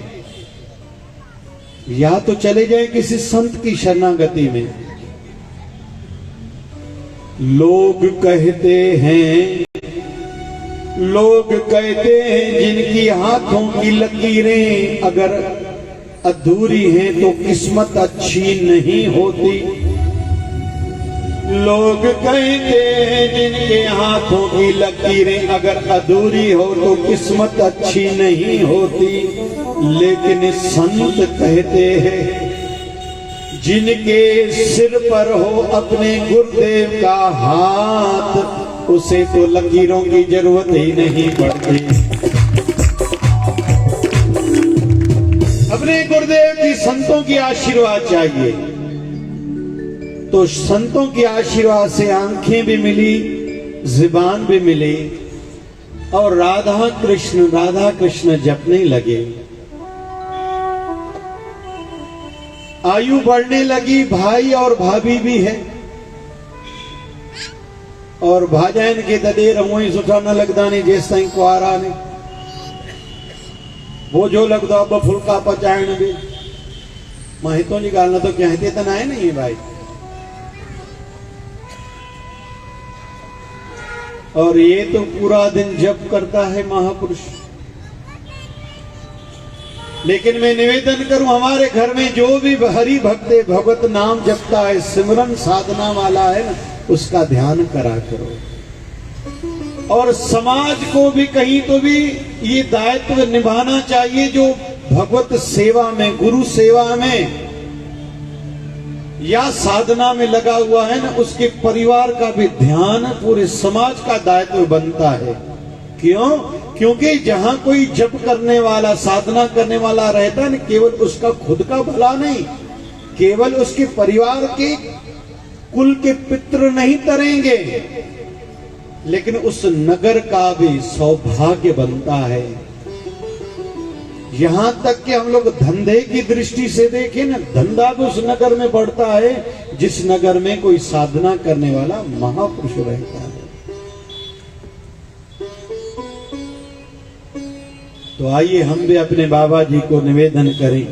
या तो चले जाए किसी संत की शरणागति में। लोग कहते हैं जिनकी हाथों की लकीरें अगर अधूरी हैं तो किस्मत अच्छी नहीं होती। लोग कहते हैं जिनके हाथों की लकीरें अगर अधूरी हो तो किस्मत अच्छी नहीं होती, लेकिन संत कहते हैं जिनके सिर पर हो अपने गुरुदेव का हाथ, उसे तो लकीरों की जरूरत ही नहीं पड़ती। अपने गुरुदेव की संतों की आशीर्वाद चाहिए, तो संतों के आशीर्वाद से आंखें भी मिली, जुबान भी मिली, और राधा कृष्ण जपने लगे। आयु बढ़ने लगी, भाई और भाभी भी है, और भाजन के ददेर हुई सुठा न लगदा ने जेस ताईं कुआरा ने, वो जो लगदा अब फुलका पचाइण भी। मां हितों जी गाल न तो क्या हिते त नाहे नहीं भाई। और ये तो पूरा दिन जप करता है महापुरुष। लेकिन मैं निवेदन करूं, हमारे घर में जो भी हरि भक्त भगवत नाम जपता है, सिमरन साधना वाला है ना, उसका ध्यान करा करो। और समाज को भी कहीं तो भी ये दायित्व निभाना चाहिए, जो भगवत सेवा में, गुरु सेवा में या साधना में लगा हुआ है ना, उसके परिवार का भी ध्यान पूरे समाज का दायित्व बनता है। क्यों? क्योंकि जहां कोई जप करने वाला, साधना करने वाला रहता है ना, केवल उसका खुद का भला नहीं, केवल उसके परिवार के कुल के पितृ नहीं तरेंगे, लेकिन उस नगर का भी सौभाग्य बनता है। यहां तक कि हम लोग धंधे की दृष्टि से देखें ना, धंधा भी उस नगर में बढ़ता है जिस नगर में कोई साधना करने वाला महापुरुष रहता है। तो आइए हम भी अपने बाबा जी को निवेदन करें,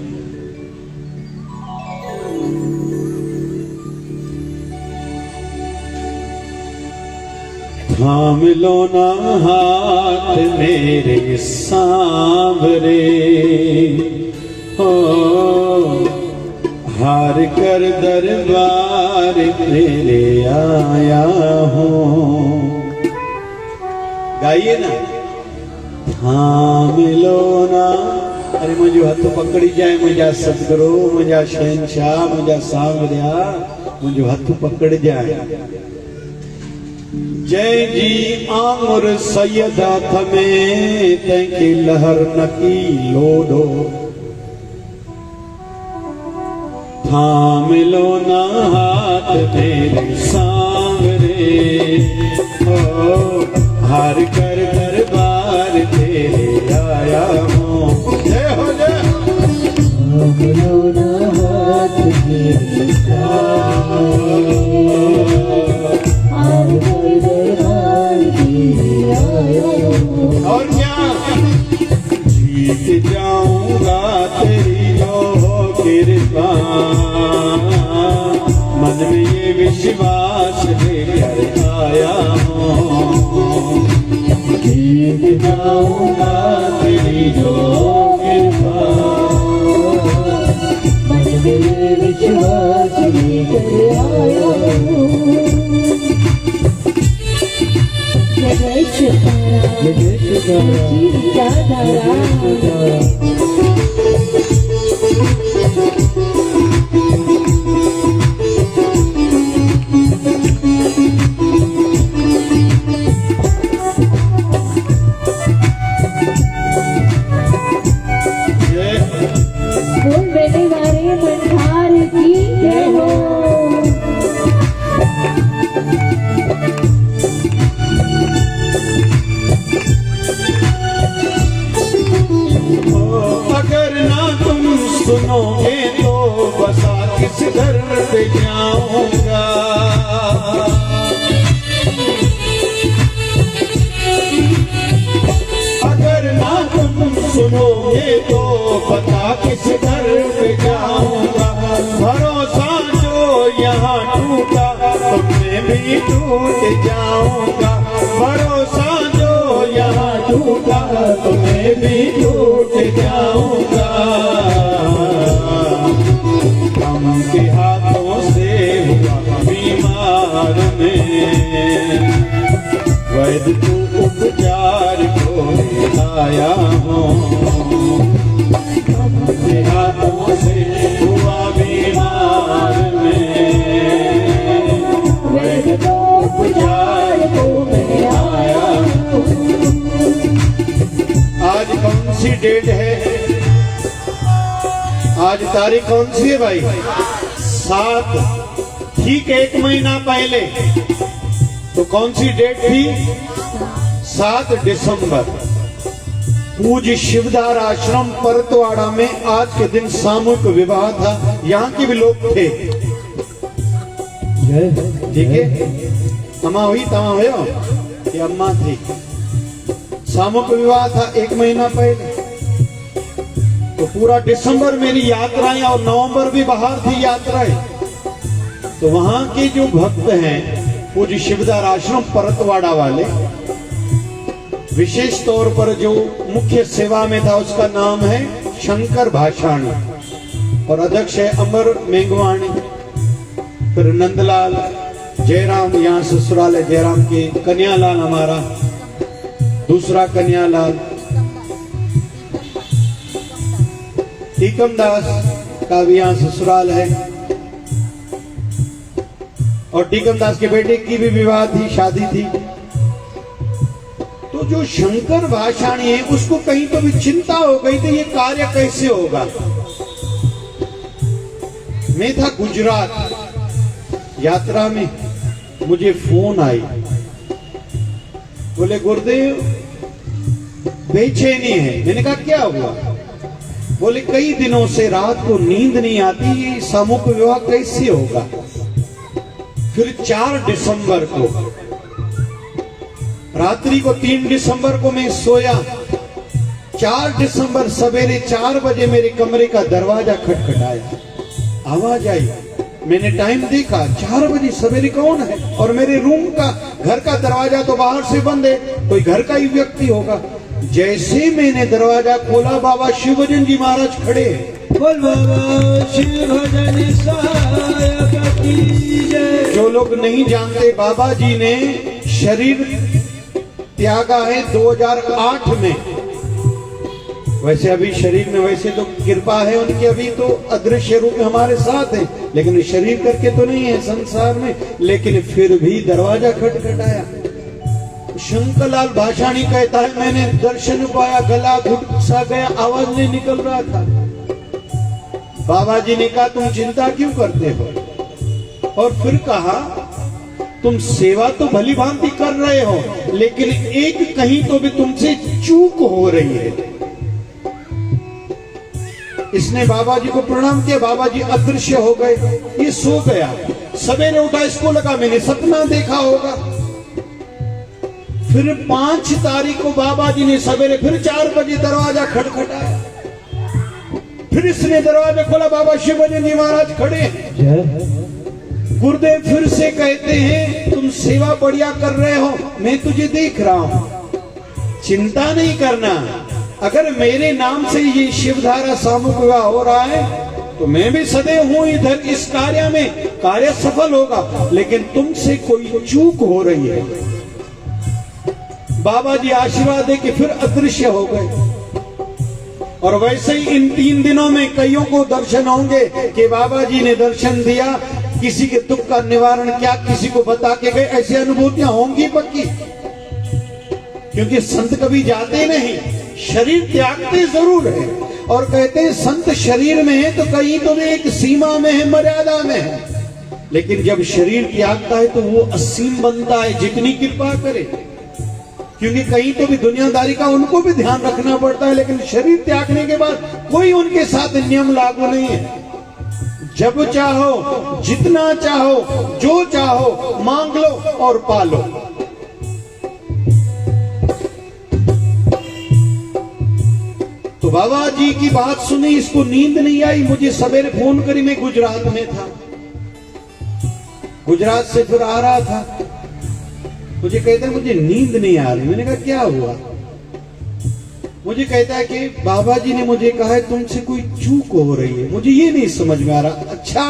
थाम लो ना हाथ मेरे सांवरे, हो हार कर दरबार तेरे आया हूँ। गाइए ना, थाम लो ना। अरे मुझे हाथ पकड़ी जाए, मुझा सदगुरु, मुझा शहनशाह, मुझा सांवरिया, मुझे हाथ पकड़ जाए। जय जी आमुर सैयदा थमे तैंकी लहर नकी लोडो, थाम लो ना हाथ मेरे सांवरे, ओ हार कर दरबार तेरे आया हूँ। जय हो जय हो। थाम लो ना हाथ मेरे सांवरे, और क्या जीत जाऊंगा तेरी जो हो कृपा, मन में ये विश्वास लेकर आया हूँ। जीत जाऊंगा तेरी जो कृपा, मन में ये विश्वास लेकर आया हूँ। जय शुक्राना, जय शुक्राना। बोल बेटे वारे मनहार की जय हो। अगर ना तुम सुनोगे तो बसा किस घर पे जाऊंगा। अगर ना तुम सुनोगे तो बता किस घर पे जाऊंगा। भरोसा जो यहाँ टूटा तुमने भी टूट जाऊंगा। भरोसा जो यहाँ टूटा तुम्हें भी टूट जाऊंगा। हम के हाथों से हुआ बीमार वैद्य को उपचार को आया हूँ, अपने हाथों से हुआ बीमार में, वैद्य को उपचार को आया हूँ। आज कौन सी डेट है? आज तारीख कौन सी है भाई? 7। ठीक 1 महीना पहले तो कौन सी डेट थी? 7 दिसंबर। पूज्य शिवधार आश्रम परतवाड़ा में आज के दिन सामूहिक विवाह था। यहाँ के भी लोग थे, ठीक है? अम्मा हुई तमा हो कि अम्मा थी। सामूहिक विवाह था 1 महीना पहले। तो पूरा दिसंबर मेरी यात्राएं और नवंबर भी बाहर थी यात्राएं। तो वहां के जो भक्त हैं पूज्य शिवधार आश्रम परतवाड़ा वाले, विशेष तौर पर जो मुख्य सेवा में था उसका नाम है शंकर भाषाणी और अध्यक्ष है अमर मेघवाणी। फिर नंदलाल जयराम, यहाँ ससुराल है जयराम के, कन्यालाल हमारा दूसरा कन्यालाल, टीकम दास का भी यहाँ ससुराल है और टीकम दास के बेटे की भी विवाह थी, शादी थी। तो जो शंकर भाषाणी है उसको कहीं तो भी चिंता हो गई थी ये कार्य कैसे होगा। मैं था गुजरात यात्रा में, मुझे फोन आई, बोले गुरुदेव बेचैनी है। मैंने कहा क्या हुआ? बोले कई दिनों से रात को नींद नहीं आती, ये सामूहिक विवाह कैसे होगा? फिर 4 दिसंबर को रात्रि को 3 दिसंबर को मैं सोया, 4 दिसंबर सवेरे 4 बजे मेरे कमरे का दरवाजा खटखटाया, आवाज आई। मैंने टाइम देखा, 4 बजे सवेरे कौन है? और मेरे रूम का घर का दरवाजा तो बाहर से बंद है, कोई घर का ही व्यक्ति होगा। जैसे मैंने दरवाजा खोला बाबा शिवभजन जी महाराज खड़े हैं। बोल बाबा शिवभजन साहब की जय। जो लोग नहीं जानते, बाबा जी ने शरीर त्यागा है 2008 में। वैसे अभी शरीर में वैसे तो कृपा है उनकी, अभी तो अदृश्य रूप में हमारे साथ है, लेकिन शरीर करके तो नहीं है संसार में। लेकिन फिर भी दरवाजा खटखटाया। शंकरलाल भाषाणी कहता है मैंने दर्शन पाया, गला घुट सा गया, आवाज नहीं निकल रहा था। बाबा जी ने कहा तुम चिंता क्यों करते हो? और फिर कहा तुम सेवा तो भली भांति कर रहे हो, लेकिन एक कहीं तो भी तुमसे चूक हो रही है। इसने बाबा जी को प्रणाम किया, बाबा जी अदृश्य हो गए। ये सो गया, सवेरे उठा, इसको लगा मैंने सपना देखा होगा। फिर 5 तारीख को बाबा जी ने सवेरे फिर 4 बजे दरवाजा खटखटाया। फिर इसने दरवाजा खोला, बाबा शिवभजन जी महाराज खड़े हैं। गुरुदेव फिर से कहते हैं तुम सेवा बढ़िया कर रहे हो, मैं तुझे देख रहा हूं, चिंता नहीं करना। अगर मेरे नाम से ये शिवधारा सामूहिक विवाह हो रहा है तो मैं भी सदैव हूं इधर इस कार्य में, कार्य सफल होगा। लेकिन तुमसे कोई चूक हो रही है। बाबा जी आशीर्वाद दे के फिर अदृश्य हो गए। और वैसे ही इन 3 दिनों में कईयों को दर्शन होंगे कि बाबा जी ने दर्शन दिया, किसी के दुख का निवारण क्या किसी को बता के गए, ऐसी अनुभूतियां होंगी पक्की। क्योंकि संत कभी जाते नहीं, शरीर त्यागते जरूर है। और कहते हैं संत शरीर में है तो कहीं तो भी एक सीमा में है, मर्यादा में है। लेकिन जब शरीर त्यागता है तो वो असीम बनता है, जितनी कृपा करे। क्योंकि कहीं तो भी दुनियादारी का उनको भी ध्यान रखना पड़ता है, लेकिन शरीर त्यागने के बाद कोई उनके साथ नियम लागू नहीं है। जब चाहो, जितना चाहो, जो चाहो मांग लो और पालो। तो बाबा जी की बात सुनी, इसको नींद नहीं आई। मुझे सवेरे फोन करी, मैं गुजरात में था, गुजरात से फिर आ रहा था। मुझे कहता है मुझे नींद नहीं आ रही। मैंने कहा क्या हुआ? मुझे कहता है कि बाबा जी ने मुझे कहा है तुमसे कोई चूक हो रही है। मुझे ये नहीं समझ में आ रहा। अच्छा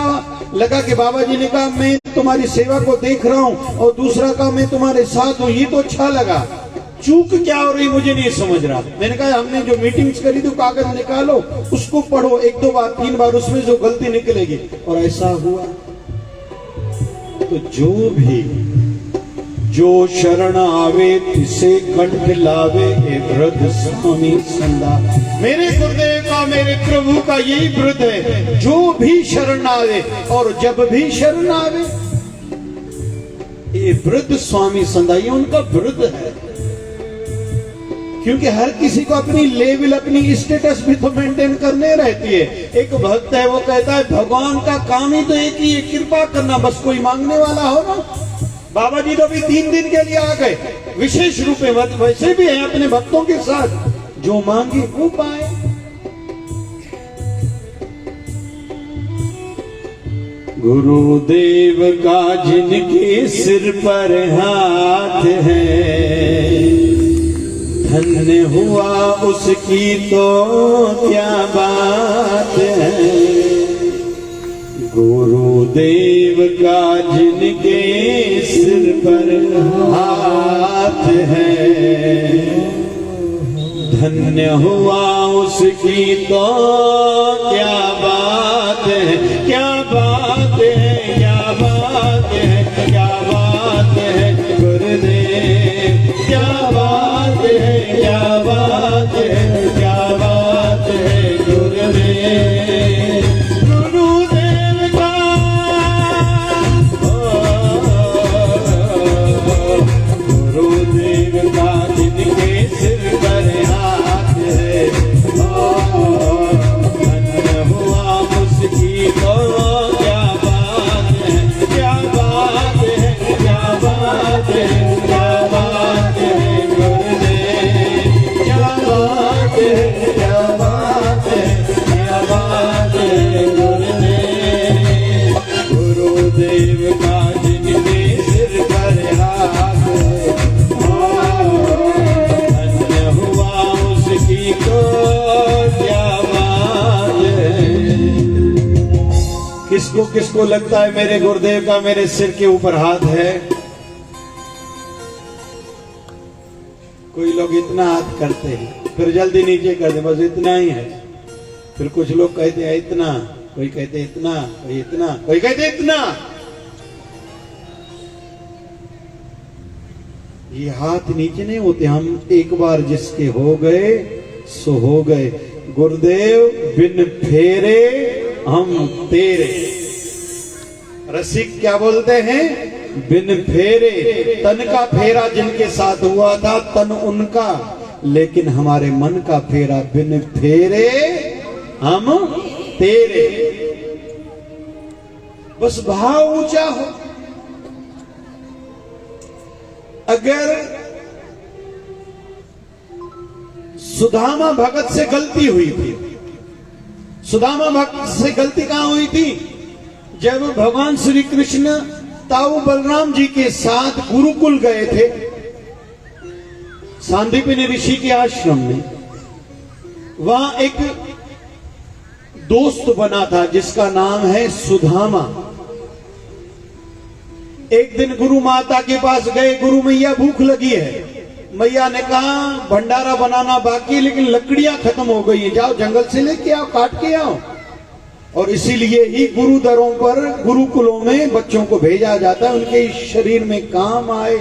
लगा कि बाबा जी ने कहा मैं तुम्हारी सेवा को देख रहा हूं, और दूसरा कहा मैं तुम्हारे साथ हूं, ये तो अच्छा लगा। चूक क्या हो रही मुझे नहीं समझ रहा। मैंने कहा हमने जो मीटिंग्स करी थी कागज निकालो, उसको पढ़ो 1-2 बार 3 बार, उसमें जो गलती निकलेगी। और ऐसा हुआ। तो जो शरण आवे तिसे कंठ लावे, हे वृद्ध स्वामी संदा। मेरे गुरुदेव का, मेरे प्रभु का यही व्रत है, जो भी शरण आवे और जब भी शरण आवे। ये वृद्ध स्वामी संदा, ये उनका व्रत है। क्योंकि हर किसी को अपनी लेवल, अपनी स्टेटस भी तो मेंटेन करने रहती है। एक भक्त है, वो कहता है भगवान का काम ही तो एक ही है, कृपा करना, बस कोई मांगने वाला हो ना। बाबा जी तो अभी 3 दिन के लिए आ गए, विशेष रूप में वैसे भी है अपने भक्तों के साथ, जो मांगे वो पाए। गुरुदेव का जिनके सिर पर हाथ है, धन्य हुआ उसकी तो क्या बात है। गुरुदेव का जिनके सिर पर हाथ है, धन्य हुआ उसकी तो क्या बात है, क्या बात है, क्या बात है, क्या बात है गुरुदेव, क्या बात है, क्या बात है, क्या बात है गुरुदेव। गुरुदेव का गुरुदेव का जिनके सिर पर हाथ है, धन्य हुआ उसकी तो क्या बात है, क्या बात है, क्या बात है, क्या बात है गुरुदेव, क्या बात है, क्या बात है, क्या बात है गुरुदेव। गुरुदेव का जिनके सिर पर हाथ है, धन्य हुआ उसकी तो क्या बात है। किसको किसको लगता है मेरे गुरुदेव का मेरे सिर के ऊपर हाथ है? कोई लोग इतना हाथ करते हैं, फिर जल्दी नीचे कर दे, बस इतना ही है। फिर कुछ लोग कहते हैं इतना, कोई कहते इतना, कोई इतना, कोई कहते इतना। ये हाथ नीचे नहीं होते, हम एक बार जिसके हो गए सो हो गए। गुरुदेव बिन फेरे हम तेरे। रसिक क्या बोलते हैं? बिन फेरे। तन का फेरा जिनके साथ हुआ था तन उनका, लेकिन हमारे मन का फेरा बिन फेरे हम तेरे। बस भाव ऊंचा हो। अगर सुदामा भगत से गलती हुई थी, सुदामा भगत से गलती कहां हुई थी? जब भगवान श्री कृष्ण ताऊ बलराम जी के साथ गुरुकुल गए थे, सांदीपनि ऋषि के आश्रम में, वहां एक दोस्त बना था जिसका नाम है सुदामा। एक दिन गुरु माता के पास गए, गुरु मैया भूख लगी है। मैया ने कहा भंडारा बनाना बाकी, लेकिन लकड़ियां खत्म हो गई है, जाओ जंगल से लेके आओ, काट के आओ। और इसीलिए ही गुरुदरों पर, गुरुकुलों में बच्चों को भेजा जाता है, उनके शरीर में काम आए,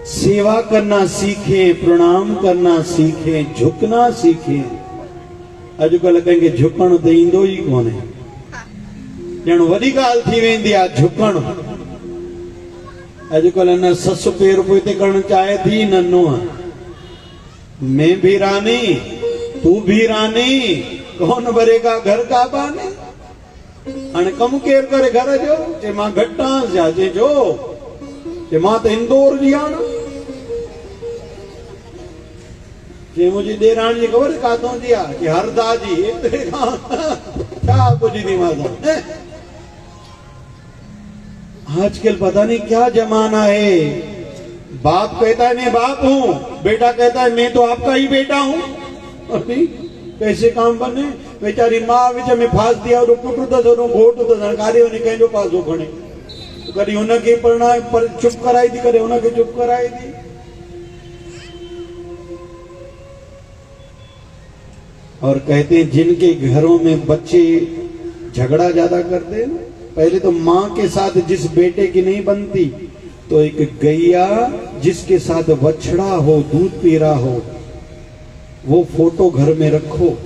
सेवा करना सीखे, प्रणाम करना सीखे, झुकना सीखे। अॼुकल्ह कंहिंखे झुकण त ईंदो ई कोन्हे, ॼण वॾी ॻाल्हि थी वेंदी आहे झुकण। अॼुकल्ह न ससु पेर पोइते करणु चाहे थी, न नुंहुं। मैं भी रानी, तू भी रानी, कौन भरेगा घर का पानी। हाणे कमु केरु करे घर जो? जे मां घटि आहियां, या जे जो जे मां त इंदौर जी आहियां। जे मुंहिंजी ॾेराणी जी ख़बर काथों जी आहे? कि हरदा जी। एतिरे खां छा पुॼंदी मां सां। आजकल पता नहीं क्या जमाना है। बाप कहता है मैं बाप हूं, बेटा कहता है मैं तो आपका ही बेटा हूं। अभी कैसे काम बने? वेचारी मां विच में फास दिया और पुट तो दोनों घोट तो सरकारी ने कहीं जो पासो खणे कभी उनके परिणाम पर चुप कराई थी करे उनके चुप कराई थी। और कहते हैं जिनके घरों में बच्चे झगड़ा ज्यादा करते हैं, पहले तो मां के साथ जिस बेटे की नहीं बनती तो एक गैया जिसके साथ बछड़ा हो दूध पी रहा हो वो फोटो घर में रखो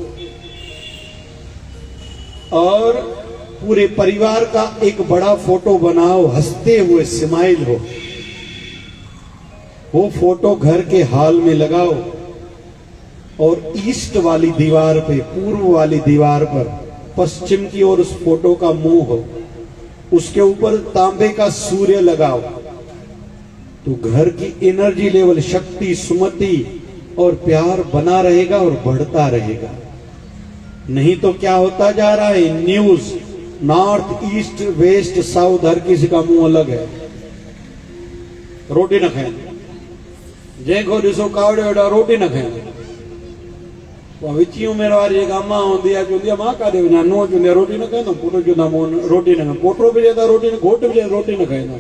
और पूरे परिवार का एक बड़ा फोटो बनाओ, हंसते हुए स्माइल हो, वो फोटो घर के हॉल में लगाओ और ईस्ट वाली दीवार पे, पूर्व वाली दीवार पर पश्चिम की ओर उस फोटो का मुंह हो, उसके ऊपर तांबे का सूर्य लगाओ, तो घर की एनर्जी लेवल, शक्ति, सुमति और प्यार बना रहेगा और बढ़ता रहेगा। नहीं तो क्या होता जा रहा है, news north east west south हर किसी का मुंह अलग है। रोटी न खाए जैको ॾिसो कावड़े वेठा रोटी न खाए, विची उमिरि वारी जेका अम्मा हूंदी आहे चवंदी आहे मां काॾे वञा, नुंहुं चवंदी आहे रोटी न खाईंदो, पुटु चवंदा मूं रोटी न खाई, पोटो बि चवंदा रोटी न, घोट बि चवंदा रोटी न खाईंदा।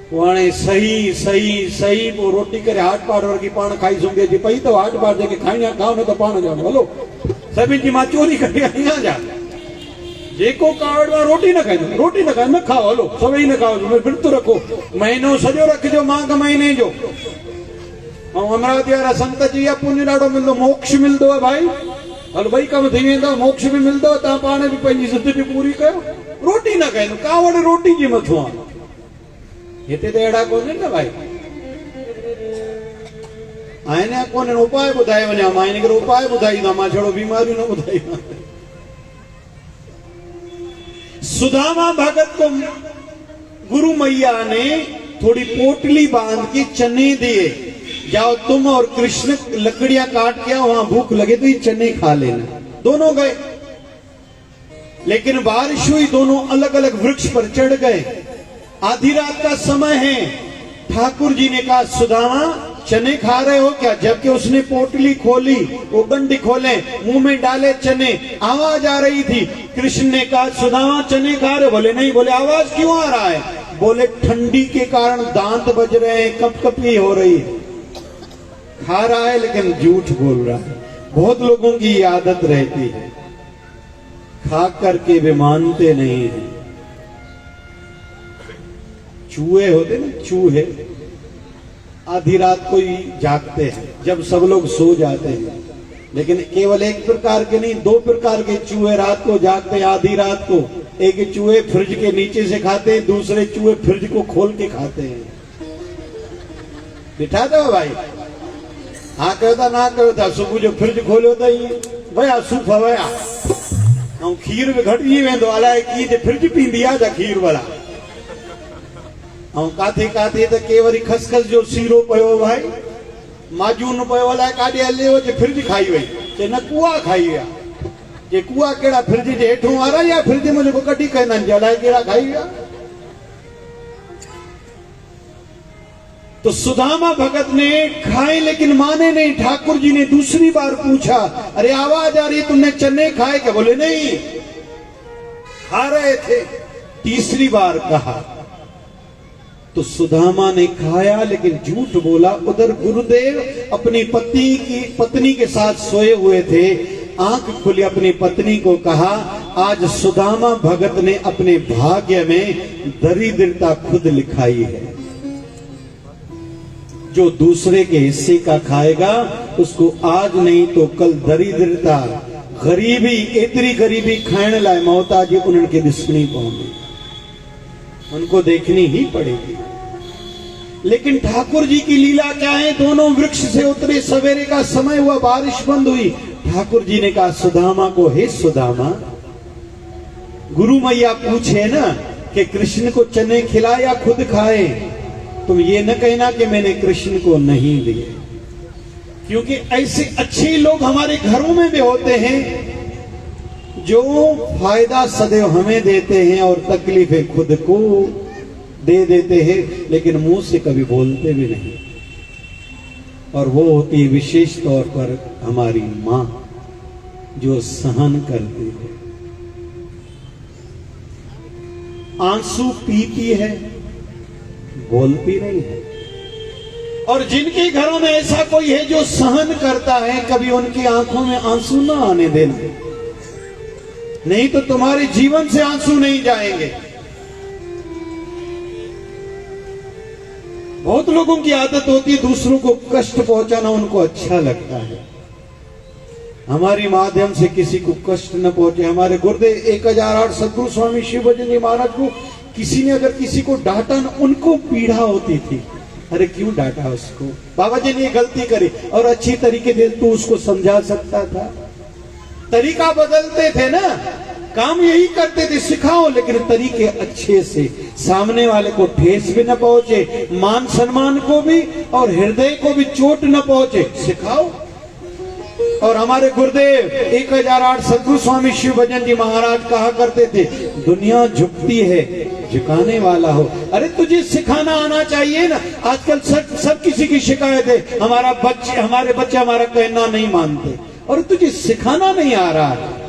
पोइ हाणे सही सही सही पोइ रोटी करे हाट पाट वर्गी पाण खाई सुम्ही अची पई अथव, हाट पाट जेके खाइणी आहे खाओ, न त पाण ॼाणो हलो सभिनि जी मां चोरी करे आई आहियां जा, जेको कावड़ आहे रोटी न खाईंदो, रोटी न खाए न खाओ, हलो सभई न खाओ, विर्त रखो, महीनो सॼो रखिजो माघ महीने जो। ऐं अमरावती वारा संत जी आहे पुण्य ॾाढो मिलंदो, मोक्ष मिलंदो आहे भाई, हलो ॿई कम थी वेंदव, मोक्ष बि मिलंदव, तव्हां पाण बि पंहिंजी ज़िंदगी पूरी कयो। रोटी न खाईंदो, कावड़ रोटी जे मथां आहे, हिते त अहिड़ा कोन्हनि न भाई, आहिनि कोन्हनि, उपाय ॿुधाए वञा, मां इन करे उपाय ॿुधाईंदा, मां छड़ो बीमारियूं न ॿुधाईंदा। सुदामा भगत को गुरु मैया ने थोड़ी पोटली बांध के चने दिए, जाओ तुम और कृष्ण लकड़ियां काट के वहां भूख लगे तो ये चने खा लेना। दोनों गए, लेकिन बारिश हुई, दोनों अलग अलग वृक्ष पर चढ़ गए। आधी रात का समय है, ठाकुर जी ने कहा सुदामा चने खा रहे हो क्या? जबकि उसने पोटली खोली, वो गंडी खोले, मुंह में डाले चने, आवाज आ रही थी। कृष्ण ने कहा सुदामा चने खा रहे? बोले नहीं। बोले आवाज क्यों आ रहा है? बोले ठंडी के कारण दांत बज रहे हैं, कपकपी हो रही है। खा रहा है लेकिन झूठ बोल रहा है। बहुत लोगों की ये आदत रहती है, खा करके वे मानते नहीं है। चूहे होते ना, चूहे आधी रात को ही जागते हैं जब सब लोग सो जाते हैं, लेकिन केवल एक प्रकार के नहीं, दो प्रकार के चूहे रात को जागते हैं आधी रात को। एक चूहे फ्रिज के नीचे से खाते हैं, दूसरे चूहे फ्रिज को खोल के खाते हैं। बिठा दो भाई, हाँ कहता ना कहता, सुबह जो फ्रिज खोलियो त भया सूफ वया ऐं खीर बि घटिजी वेंदो, अलाए कीअं फ्रिज पींदी आहे छा खीर वारा। ऐं काथे काथे त के वरी खसखस जो सीरो पियो भाई, माजून पियो, अलाए काॾे हलियो जे फ्रिज खाई वई, जे न कुआ खाई विया। जे कुआ कहिड़ा फ्रिज जे हेठों वारा या फ्रिज में जेको कढी खाईंदा आहिनि, अलाए कहिड़ा खाई विया। तो सुदामा भगत ने खाए लेकिन माने नहीं। ठाकुर जी ने दूसरी बार पूछा, अरे आवाज आ रही तुमने चने खाए क्या? बोले नहीं, खा रहे थे। तीसरी बार कहा तो सुदामा ने खाया लेकिन झूठ बोला। उधर गुरुदेव अपनी पत्नी के साथ सोए हुए थे। आंख खुली, अपनी पत्नी को कहा, आज सुदामा भगत ने अपने भाग्य में दरिद्रता खुद लिखाई है। जो दूसरे के हिस्से का खाएगा उसको आज नहीं तो कल दरिद्रता, गरीबी, एतरी गरीबी खाने लाए मोहताजी उनके दिसनी पहुंची, उनको देखनी ही पड़ेगी। लेकिन ठाकुर जी की लीला क्या है? दोनों वृक्ष से उतरे, सवेरे का समय हुआ, बारिश बंद हुई। ठाकुर जी ने कहा सुदामा को, हे सुदामा, गुरु मैया पूछे ना कि कृष्ण को चने खिलाए या खुद खाए, तुम ये न कहना कि मैंने कृष्ण को नहीं दिए, क्योंकि ऐसे अच्छे लोग हमारे घरों में भी होते हैं जो फायदा सदैव हमें देते हैं और तकलीफें खुद को दे देते हैं, लेकिन मुंह से कभी बोलते भी नहीं। और वो होती है विशेष तौर पर हमारी माँ। जो सहन करती है, आंसू पीती है, बोलती नहीं है। और जिनके घरों में ऐसा कोई है जो सहन करता है, कभी उनकी आंखों में आंसू ना आने देना, नहीं तो तुम्हारे जीवन से आंसू नहीं जाएंगे। बहुत लोगों की आदत होती है दूसरों को कष्ट पहुंचाना, उनको अच्छा लगता है। हमारी माध्यम से किसी को कष्ट न पहुंचे। हमारे गुरुदेव 1008 सद्गुरु स्वामी शिव भजन जी महाराज को किसी ने अगर किसी को डांटा न, उनको पीड़ा होती थी। अरे क्यों डांटा उसको, बाबा जी ने ये गलती करी, और अच्छी तरीके से तू उसको समझा सकता था। तरीका बदलते थे ना, काम यही करते थे, सिखाओ लेकिन तरीके अच्छे से, सामने वाले को ठेस भी न पहुंचे, मान सम्मान को भी और हृदय को भी चोट न पहुंचे, सिखाओ। और हमारे गुरुदेव 1008 सद्गुरु स्वामी शिव भजन जी महाराज कहा करते थे, दुनिया झुकती है, झुकाने वाला हो। अरे तुझे सिखाना आना चाहिए ना। आजकल सब किसी की शिकायत है, हमारे बच्चे हमारा कहना नहीं मानते, और तुझे सिखाना नहीं आ रहा है।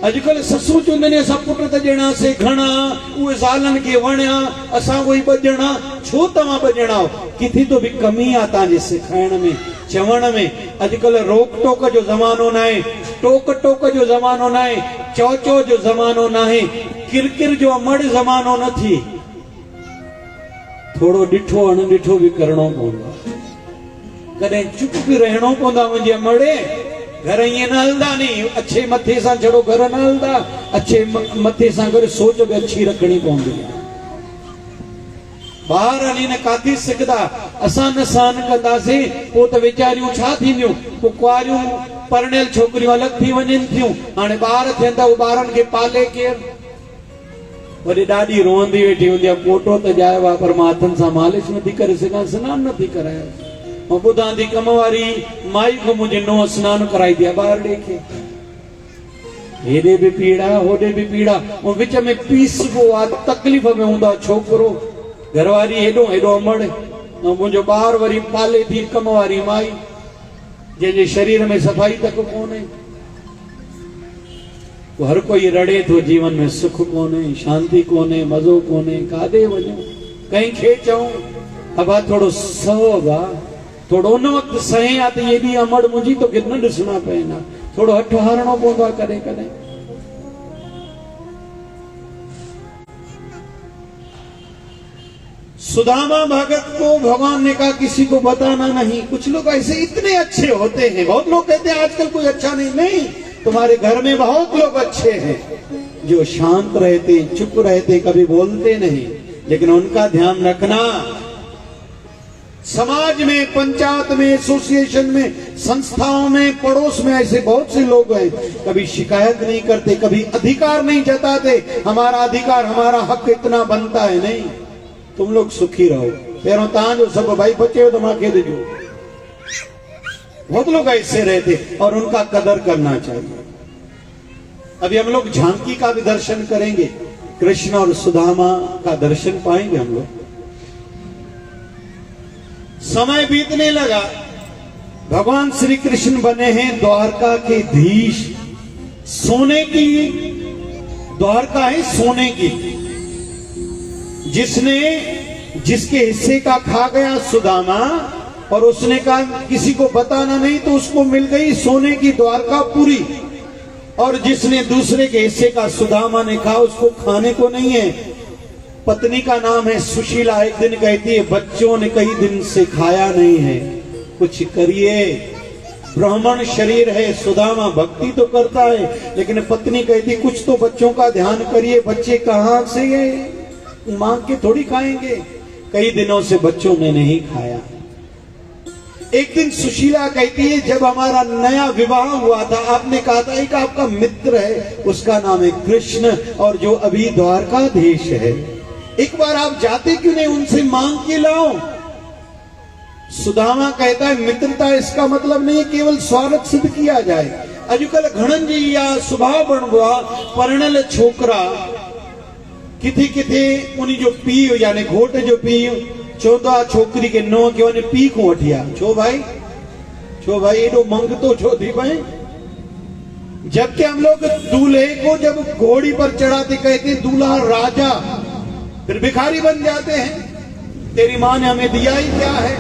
अॼुकल्ह ससू चवंदियूं आहिनि असां पुट त ॼणा से घणा, उहे ज़ालनि खे वणिया, असां उहे ॿ ॼणा, छो तव्हां ॿ ॼणा हो? किथे तो बि कमी आहे तव्हांजे सिखाइण में, चवण में। अॼुकल्ह रोक टोक जो ज़मानो न आहे, टोक टोक जो ज़मानो न आहे, चौ चौ जो ज़मानो न आहे, किरकिर जो अमड़ ज़मानो न थी। थोरो ॾिठो अणॾिठो बि करिणो पवंदो आहे, कॾहिं चुप बि रहणो पवंदो आहे। मुंहिंजे अमड़े घर ईअं न हलंदा नी, अच्छे मथे सां छड़ो घर न हलंदा, अच्छे मथे सां गॾु सोच बि अच्छी रखणी पवंदी आहे। ॿार हली न काथी सिखंदा, असां न सहन कंदासीं, पोइ त वीचारियूं छा थींदियूं, पोइ कुआरियूं परिणियल छोकिरियूं अलॻि थी वञनि थियूं। हाणे ॿार थियनि था, उहे ॿारनि खे पाले केरु? वरी ॾाढी रोअंदी वेठी हूंदी आहे, पोटो त ॼायो आहे पर मां हथनि सां मालिश नथी करे सघां, सनानु नथी करायां। ऐं ॿुधां थी कम वारी माई खां मुंहिंजी नुंहुं सनानु कराई थी ॿार ॾे खे। हेॾे बि पीड़ा, होॾे बि पीड़ा, ऐं विच में पीसबो आहे, तकलीफ़ में हूंदो आहे छोकिरो, घरवारी हेॾो हेॾो अमड़, ऐं मुंहिंजो ॿार वरी पाले थी कम वारी माई, जंहिंजे शरीर में सफ़ाई तक कोन्हे। हर कोई रड़े थो, जीवन में सुख कोन्हे, शांति कोन्हे, मज़ो कोन्हे, काॾे वञूं, कंहिंखे चऊं? अबा थोरो सहो बा, थोरो उन वक़्तु सहे आहे त हेॾी अमड़ मुंहिंजी तोखे न ॾिसणा पवंदा, थोरो हथ हारणो पवंदो आहे कॾहिं कॾहिं। सुदामा भगत को भगवान ने कहा किसी को बताना नहीं। कुछ लोग ऐसे इतने अच्छे होते हैं, बहुत लोग कहते हैं आजकल कोई अच्छा नहीं, तुम्हारे घर में बहुत लोग अच्छे हैं जो शांत रहते, चुप रहते, कभी बोलते नहीं, लेकिन उनका ध्यान रखना। समाज में, पंचायत में, एसोसिएशन में, संस्थाओं में, पड़ोस में ऐसे बहुत से लोग हैं, कभी शिकायत नहीं करते, कभी अधिकार नहीं जताते, हमारा अधिकार, हमारा हक इतना बनता है। नहीं, तुम लोग सुखी रहो, पैरों तां जो सब भाई बचे हो तो मां कह दीजिए। बहुत लोग ऐसे रहते और उनका कदर करना चाहिए। अभी हम लोग झांकी का भी दर्शन करेंगे, कृष्ण और सुदामा का दर्शन पाएंगे हम लोग। समय बीतने लगा, भगवान श्री कृष्ण बने हैं द्वारका के धीश। सोने की द्वारका है, सोने की। जिसके हिस्से का खा गया सुदामा, और उसने कहा किसी को बताना नहीं, तो उसको मिल गई सोने की द्वारका पूरी। और जिसने दूसरे के हिस्से का सुदामा ने कहा, उसको खाने को नहीं है। पत्नी का नाम है सुशीला। एक दिन कहती है, बच्चों ने कई दिन से खाया नहीं है, कुछ करिए। ब्राह्मण शरीर है, सुदामा भक्ति तो करता है, लेकिन पत्नी कहती कुछ तो बच्चों का ध्यान करिए, बच्चे कहाँ से गए, मांग के थोड़ी खाएंगे। कई दिनों से बच्चों ने नहीं खाया। एक दिन सुशीला कहती है, जब हमारा नया विवाह हुआ था, आपने कहा था एक आपका मित्र है, उसका नाम है कृष्ण, और जो अभी द्वारकाधीश है, एक बार आप जाते क्यों नहीं, उनसे मांग के लाओ। सुदामा कहता है, मित्रता इसका मतलब नहीं केवल स्वार्थ सिद्ध किया जाए। अॼुकल्ह घणनि जी इहा स्वभाव बणिबो आहे, परिणियल छोकिरा किथे किथे उन जो पीउ यानी घोट जो पीउ चवंदो आहे छोकिरी खे नुंहुं खे वञी पीउ खां वठी आ। छो भाई एॾो मंगतो छो थी पए? जबकि हम लोग दूल्हे को जब घोड़ी पर चढ़ाते कहते दूल्हा राजा, फिर भिखारी बन जाते हैं। तेरी माँ ने हमें दिया ही क्या है?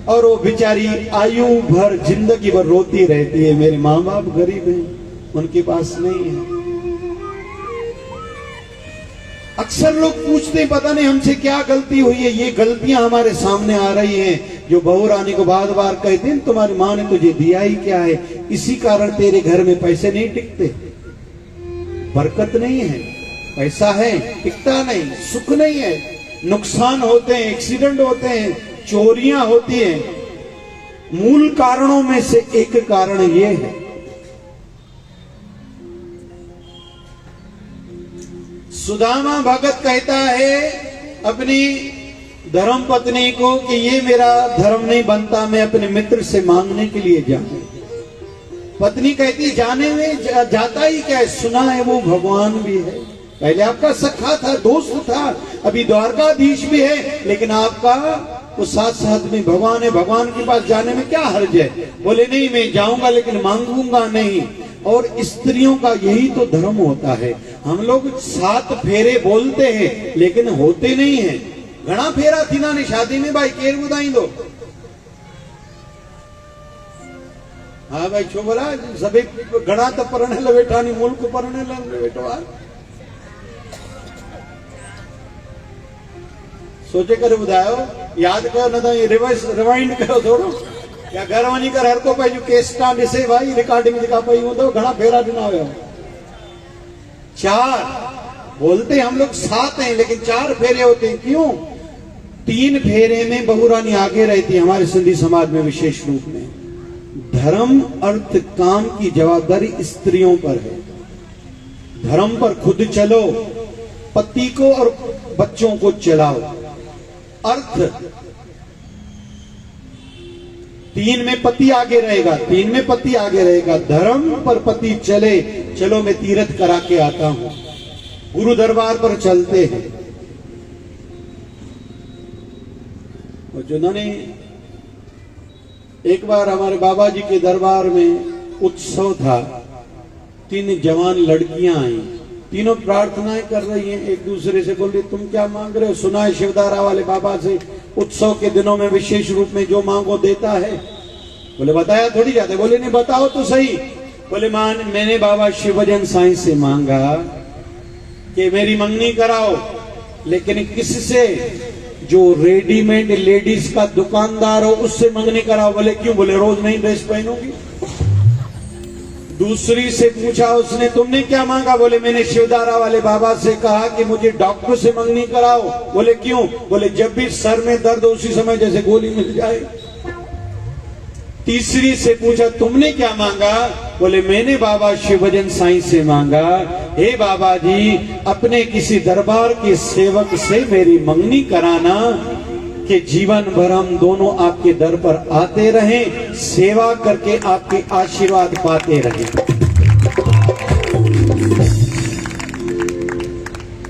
और वो बेचारी आयु भर जिंदगी भर रोती रहती है, मेरे माँ बाप गरीब हैं, उनके पास नहीं है। अक्सर लोग पूछते हैं पता नहीं हमसे क्या गलती हुई है। ये गलतियां हमारे सामने आ रही हैं, जो बहू रानी को बार बार कहते हैं तुम्हारी माँ ने तुझे दिया ही क्या है, इसी कारण तेरे घर में पैसे नहीं टिकते, बरकत नहीं है। पैसा है टिकता नहीं, सुख नहीं है, नुकसान होते हैं, एक्सीडेंट होते हैं, चोरियां होती हैं। मूल कारणों में से एक कारण ये है। सुदामा भगत कहता है अपनी धर्म पत्नी को कि ये मेरा धर्म नहीं बनता, मैं अपने मित्र से मांगने के लिए जाऊं। पत्नी कहती जाने में जाता ही क्या है, सुना है वो भगवान भी है, पहले आपका सखा था, दोस्त था, अभी द्वारकाधीश भी है, लेकिन आपका वो साथ साथ में भगवान है, भगवान के पास जाने में क्या हर्ज है? बोले नहीं मैं जाऊंगा लेकिन मांगूंगा नहीं। और स्त्रियों का यही तो धर्म होता है। हम लोग 7 फेरे बोलते हैं लेकिन होते नहीं है। घना फेरा थी ना शादी में भाई, केर बुधाई दो। हाँ भाई छो बोला सभी घना तो परणे लवेठा नहीं, मुल्क परणे लवेठो आ सोचे करे बुधायो, याद करो न तो रिवर्स रिवाइंड करो थोड़ो, या घर वञी कर हर को पंहिंजो केस्टा ॾिसे भाई रिकॉर्डिंग जेका पई हूंदो, घणा फेरा ॾिना हुया। 4 बोलते हम लोग 7 हैं लेकिन 4 फेरे होते हैं। क्यों? 3 फेरे में बहू रानी आगे रहती है हमारे सिंधी समाज में विशेष रूप में। धर्म अर्थ काम की जवाबदारी स्त्रियों पर है। धर्म पर खुद चलो, पति को और बच्चों को चलाओ। अर्थ 3 में पति आगे रहेगा, 3 में पति आगे रहेगा। धर्म पर पति चले, चलो मैं तीर्थ करा के आता हूं, गुरु दरबार पर चलते हैं। और जिन्होंने एक बार हमारे बाबा जी के दरबार में उत्सव था, 3 जवान लड़कियां आई, तीनों प्रार्थनाएं कर रही हैं, एक दूसरे से बोल रही तुम क्या मांग रहे हो? सुना है शिवदारा वाले बाबा से उत्सव के दिनों में विशेष रूप में जो मांगो देता है। बोले बताया थोड़ी जाते। बोले नहीं बताओ तो सही। बोले मैंने बाबा शिवभजन साईं से मांगा कि मेरी मंगनी कराओ, लेकिन किससे? जो रेडीमेड लेडीज का दुकानदार हो उससे मंगनी कराओ। बोले क्यों? बोले रोज नई ड्रेस पहनूंगी। दूसरी से पूछा उसने तुमने क्या मांगा? बोले मैंने शिवदारा वाले बाबा से कहा कि मुझे डॉक्टर से मंगनी कराओ। बोले क्यों? बोले जब भी सर में दर्द हो उसी समय जैसे गोली मिल जाए। तीसरी से पूछा तुमने क्या मांगा? बोले मैंने बाबा शिवभजन साईं से मांगा, हे बाबा जी अपने किसी दरबार के सेवक से मेरी मंगनी कराना कि जीवन भर हम दोनों आपके दर पर आते रहें, सेवा करके आपके आशीर्वाद पाते रहें।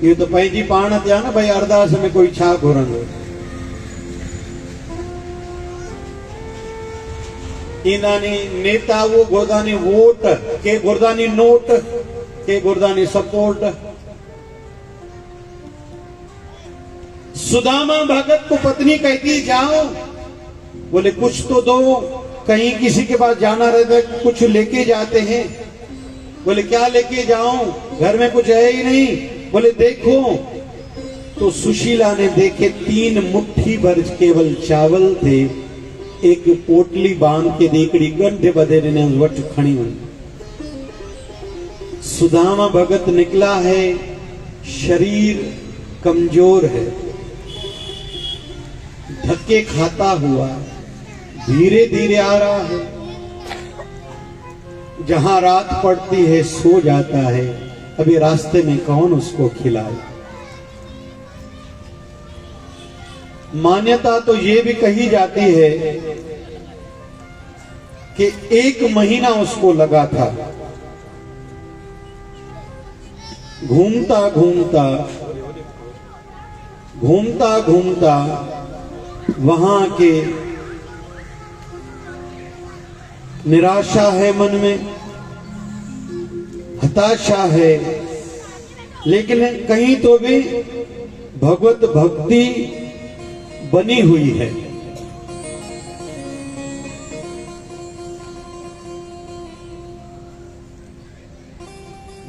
ये तो पंहिंजी पाण थिया न भाई, अरदास में कोई छा घुरंदो। इनानी नेता वो गुरदानी वोट के गुरदानी नोट के गुरदानी सपोर्ट। सुदामा भगत को पत्नी कहती जाओ, बोले कुछ तो दो, कहीं किसी के पास जाना रहता कुछ लेके जाते हैं। बोले क्या लेके जाऊं, घर में कुछ है ही नहीं। बोले देखो, तो सुशीला ने देखे 3 मुट्ठी भर केवल चावल थे, एक पोटली बांध के देखड़ी गंढे बधेरे ने वट खड़ी हुई। सुदामा भगत निकला है, शरीर कमजोर है, धक्के खाता हुआ धीरे धीरे आ रहा है। जहां रात पड़ती है सो जाता है, अभी रास्ते में कौन उसको खिलाए। मान्यता तो ये भी कही जाती है कि 1 महीना उसको लगा था। घूमता घूमता घूमता घूमता वहां के निराशा है मन में, हताशा है, लेकिन कहीं तो भी भगवत भक्ति बनी हुई है।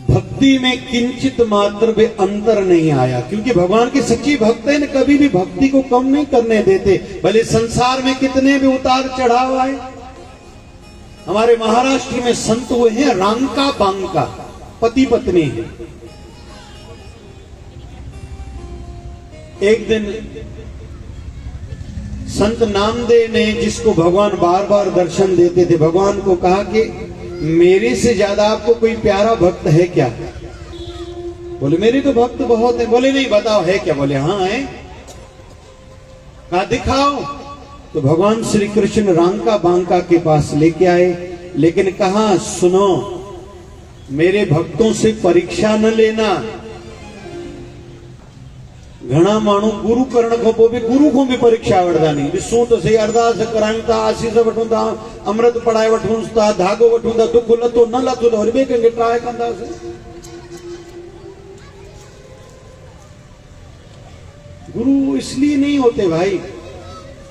भक्ति में किंचित मात्र भी अंतर नहीं आया, क्योंकि भगवान के सच्ची भक्त हैं, कभी भी भक्ति को कम नहीं करने देते, भले संसार में कितने भी उतार चढ़ाव आए। हमारे महाराष्ट्र में संत हुए हैं रांका बांका, पति पत्नी है। एक दिन संत नामदेव ने, जिसको भगवान बार बार दर्शन देते थे, भगवान को कहा कि मेरे से ज्यादा आपको कोई प्यारा भक्त है क्या? बोले मेरे तो भक्त बहुत है। बोले नहीं, बताओ है क्या? बोले हाँ है। कहा दिखाओ। तो भगवान श्री कृष्ण रांका बांका के पास लेके आए, लेकिन कहा सुनो, मेरे भक्तों से परीक्षा न लेना। घना माण्हू गुरु करण खां पोइ बि गुरु खां बि परीक्षा वठंदा नहीं। ॾिसूं त सही, अरदास करायूं था, आशीष वठूं था, अमृत पढ़ाए वठूं था, धागो वठूं था, दुख लथो न लथो त वरी ॿिए कंहिंखे ट्राई कंदासीं। गुरु इसलिए नहीं होते भाई।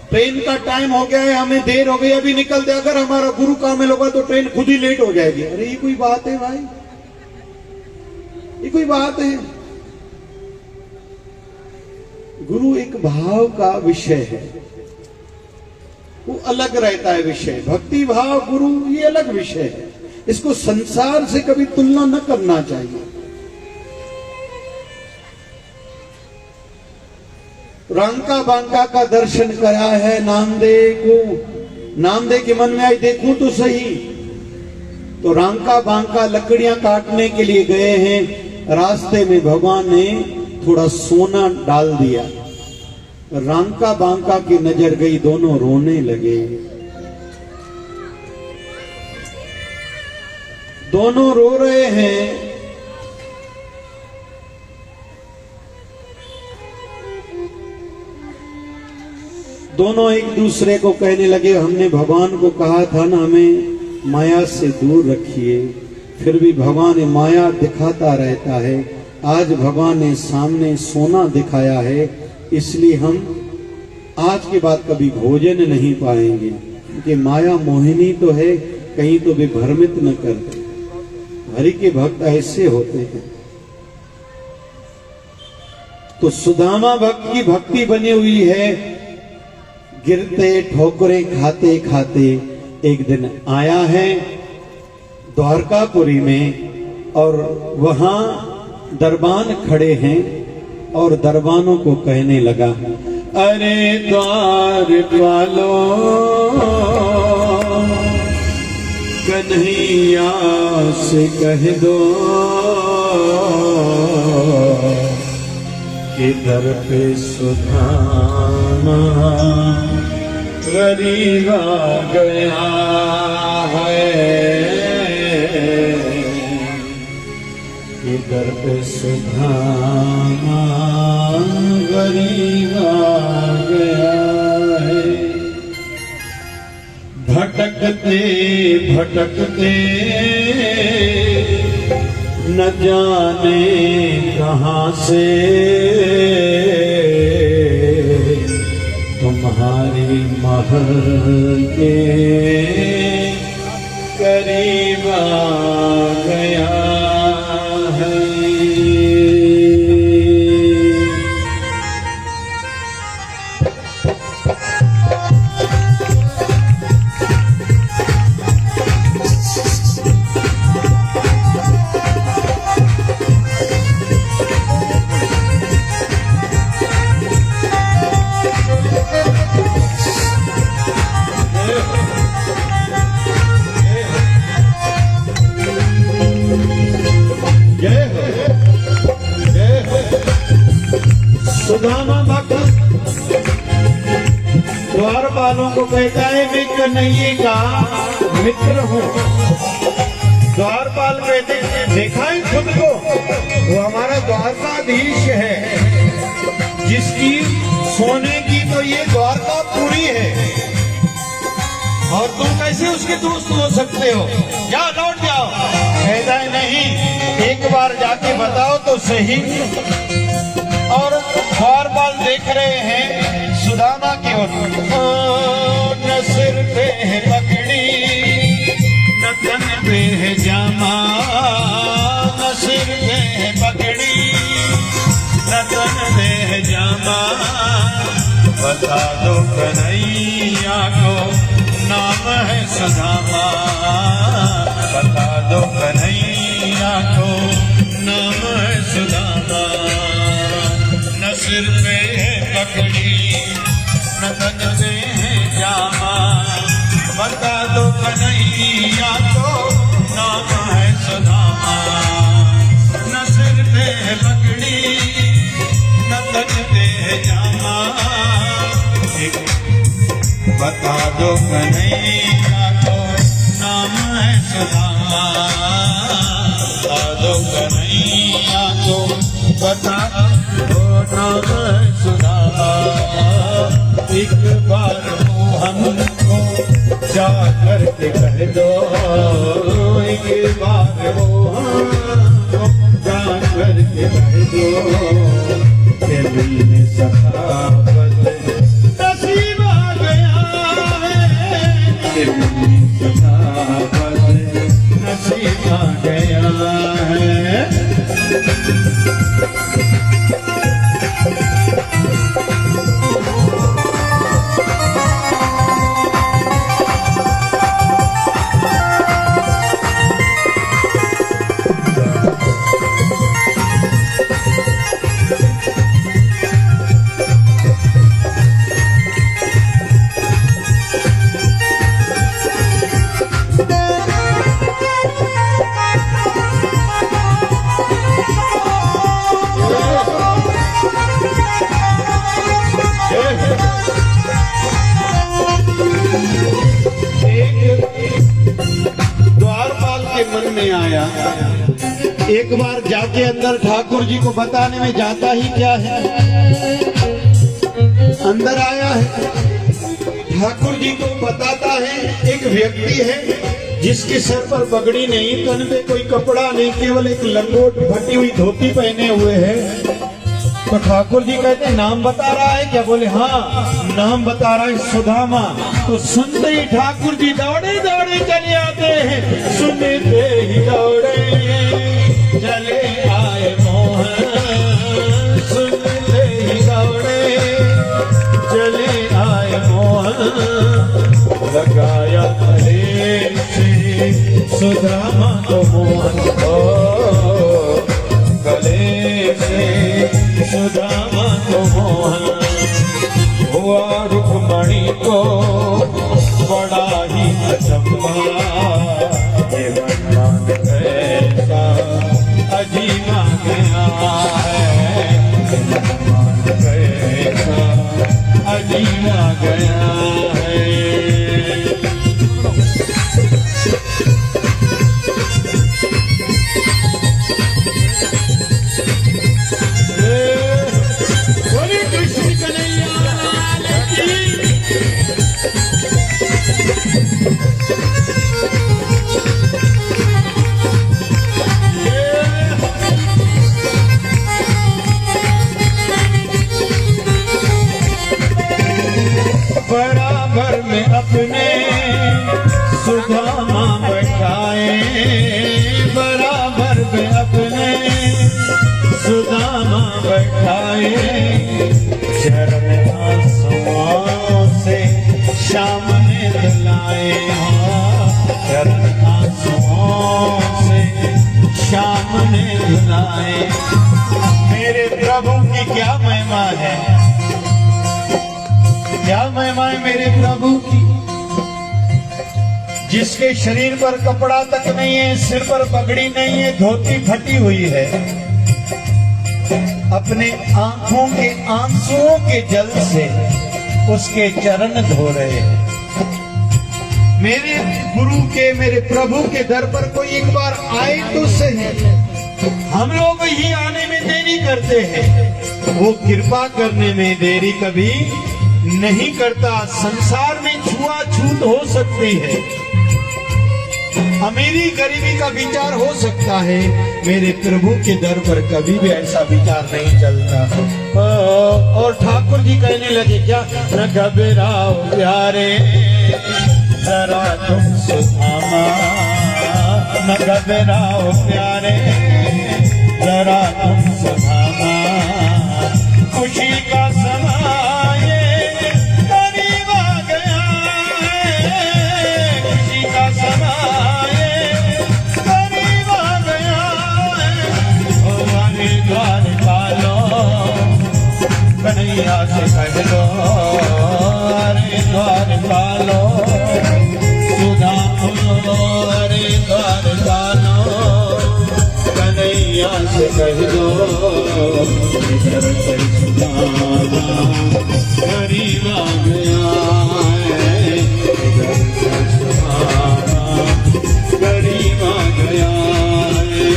ट्रेन का टाइम हो गया है, हमें देर हो गई, अभी निकलते, अगर हमारा गुरु कामिल होगा तो ट्रेन खुद ही लेट हो जाएगी। अरे ये कोई बात है भाई? ये कोई बात है? गुरु एक भाव का विषय है, वो अलग रहता है विषय। भक्ति भाव गुरु ये अलग विषय है, इसको संसार से कभी तुलना न करना चाहिए। रांका बांका का दर्शन करा है नामदेव को। नामदेव के मन में आई देखूं तो सही। तो रांका बांका लकड़ियां काटने के लिए गए हैं, रास्ते में भगवान ने थोड़ा सोना डाल दिया। रांका बांका की नजर गई, दोनों रोने लगे। दोनों रो रहे हैं। दोनों एक दूसरे को कहने लगे, हमने भगवान को कहा था ना हमें माया से दूर रखिए, फिर भी भगवान माया दिखाता रहता है। आज भगवान ने सामने सोना दिखाया है, इसलिए हम आज के बाद कभी भोजन नहीं पाएंगे, क्योंकि माया मोहिनी तो है, कहीं तो भी भ्रमित न कर दे। हरि के भक्त ऐसे होते हैं। तो सुदामा भक्त की भक्ति बनी हुई है। गिरते ठोकरे खाते खाते एक दिन आया है द्वारकापुरी में, और वहां दरबान खड़े हैं और दरबानों को कहने लगा, अरे द्वार वालो कन्हैया से कह दो कि दर पे सुदामा गरीब आ गया है, दर पे सुदामा गरीब आ गया है। भटकते भटकते न जाने कहाँ से तुम्हारी महल के करीब आ गया है। सुदामा भक्त द्वारपालों को कहता है मैं कन्हैया का मित्र हूँ। द्वारपाल कहते हैं देखा है खुद को, वो हमारा द्वारकाधीश है, जिसकी सोने की तो ये द्वारका पूरी है। और तुम कैसे उसके दोस्त हो सकते हो? जाओ, लौट जाओ। कहता है नहीं, एक बार जाके बताओ तो सही। और द्वारपाल देख रहे हैं सुदामा की ओर। न सिर पे है पगड़ी, न तन पे है जामा, न सिर पे है पगड़ी, न तन पे है जामा। बता दो कन्हैया को नाम है सुदामा, बता दो कन्हैया को नाम है सुदामा। न सिर पे है पगड़ी, न तन पे है जामा, बता दो कन्हैया को नाम है सुदामा। न सिर पे है पगड़ी, न तन पे है जामा, बता दो कन्हैया को नाम है सुदामा। बता दो कन्हैया को, बता दो नाम है सुदामा। एक बार मोहन को जा करके कह दो, एक बार मोहन को जा करके कह दो कि मिलने सखावत नसीब आ गया है, कि मिलने सखावत नसीब आ गया है। मन में आया, एक बार जाके अंदर ठाकुर जी को बताने में जाता ही क्या है। अंदर आया है, ठाकुर जी को बताता है। एक व्यक्ति है जिसके सर पर पगड़ी नहीं, तन पे कोई कपड़ा नहीं, केवल एक लंगोट फटी हुई धोती पहने हुए है। तो ठाकुर जी कहते हैं नाम बता रहा है क्या? बोले हाँ, नाम बता रहा है सुदामा। तो सुनते ही ठाकुर जी दौड़े दौड़े चले आते हैं, सुनते ही दौड़े चले आए मोहन, सुनते ही दौड़े चले आए मोहन। लगाया गले से सुदामा को मोहन को, गले से सुदामा को मोहन। हुआ रुक्मणी को बड़ा ही अचंभा, ये वरदान कैसा अजीब आ गया है, वरदान कैसा अजीब आ गया है। बराबर में अपने सुदामा बैठाए, बराबर में अपने सुदामा बैठाए। चरण आंसुओं से शाम ने दिलाए, चरण आंसुओं से शाम ने दिलाए। मेरे प्रभु की क्या महिमा है, क्या महिमा है मेरे प्रभु की, जिसके शरीर पर कपड़ा तक नहीं है, सिर पर पगड़ी नहीं है, धोती फटी हुई है, अपने आंखों के आंसुओं के जल से उसके चरण धो रहे हैं। मेरे गुरु के, मेरे प्रभु के दर पर कोई एक बार आए तो सही। हम लोग ही आने में देरी करते हैं, वो कृपा करने में देरी कभी नहीं करता। संसार में छुआछूत हो सकती है, अमीरी गरीबी का विचार हो सकता है, मेरे प्रभु के दर पर कभी भी ऐसा विचार नहीं चलता। और ठाकुर जी कहने लगे क्या, न घबराओ प्यारे जरा तुम सुधामा, न घबराओ प्यारे जरा तुम सुधामा, खुशी का समय करीब आ गया है, खुशी का समय करीब आ गया है। ओ हरे द्वार पालो कन्हैया से कह दो, हरे द्वार पालो सुधा, हरे द्वार पालो कन्हैया से कह दो, इधर से सुदामा करीब आ गया है, इधर से सुदामा करीब आ गया है।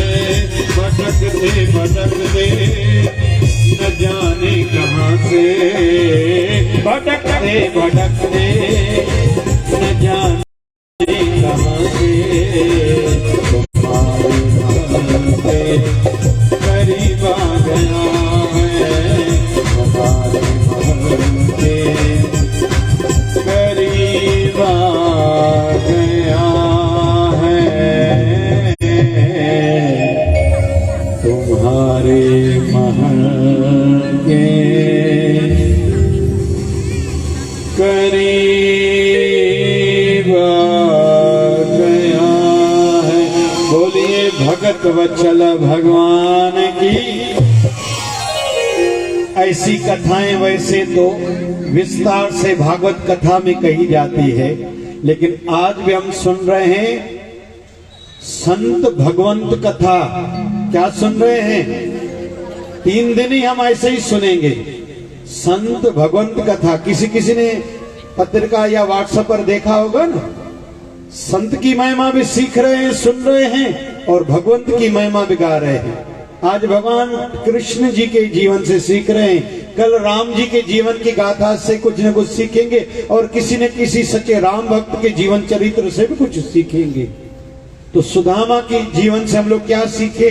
भटकते भटकते न जाने कहाँ से, भटकते भटकते न जाने कहाँ से, करीब आ गया है, हमारे महल के करीब आ गया है, तुम्हारे महल के करीब आ गया है। बोलिए भगत वत्सल भगवान की। ऐसी कथाएं वैसे तो विस्तार से भागवत कथा में कही जाती है, लेकिन आज भी हम सुन रहे हैं संत भगवंत कथा। क्या सुन रहे हैं? 3 दिन ही हम ऐसे ही सुनेंगे संत भगवंत कथा। किसी किसी ने पत्रिका या व्हाट्सएप पर देखा होगा ना, संत की महिमा भी सीख रहे हैं, सुन रहे हैं, और भगवंत की महिमा भी गा रहे हैं। आज भगवान कृष्ण जी के जीवन से सीख रहे हैं, कल राम जी के जीवन की गाथा से कुछ न कुछ सीखेंगे, और किसी न किसी सच्चे राम भक्त के जीवन चरित्र से भी कुछ सीखेंगे। तो सुदामा के जीवन से हम लोग क्या सीखे?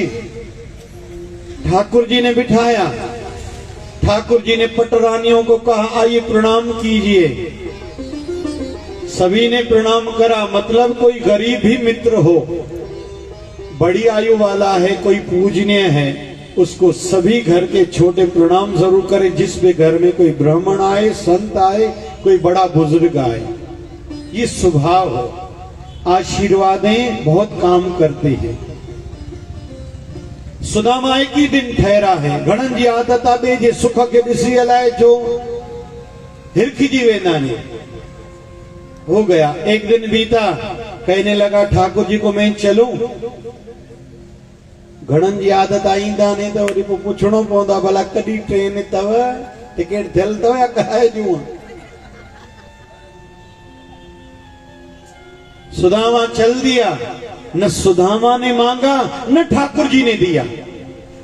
ठाकुर जी ने बिठाया, ठाकुर जी ने पटरानियों को कहा आइए प्रणाम कीजिए, सभी ने प्रणाम करा। मतलब कोई गरीब भी मित्र हो, बड़ी आयु वाला है, कोई पूजनीय है, उसको सभी घर के छोटे प्रणाम जरूर करें। जिस भी घर में कोई ब्राह्मण आए, संत आए, कोई बड़ा बुजुर्ग आए, ये स्वभाव हो। आशीर्वादें बहुत काम करते हैं। सुदामा एक ही दिन ठहरा है, घणन जी आदता दे जे सुख के दिसी अलाए जो हिरखी जी वेंदा ने। हो गया, एक दिन बीता, कहने लगा ठाकुर जी को मैं चलूं। घणन जी आदत आईंदा ने तो वरी पुछणो पवंदा भला कॾहिं ट्रेन अथव, टिकट थियल अथव या काहे जूं। सुदामा चल दिया। न सुदामा ने मांगा न ठाकुर जी ने दिया।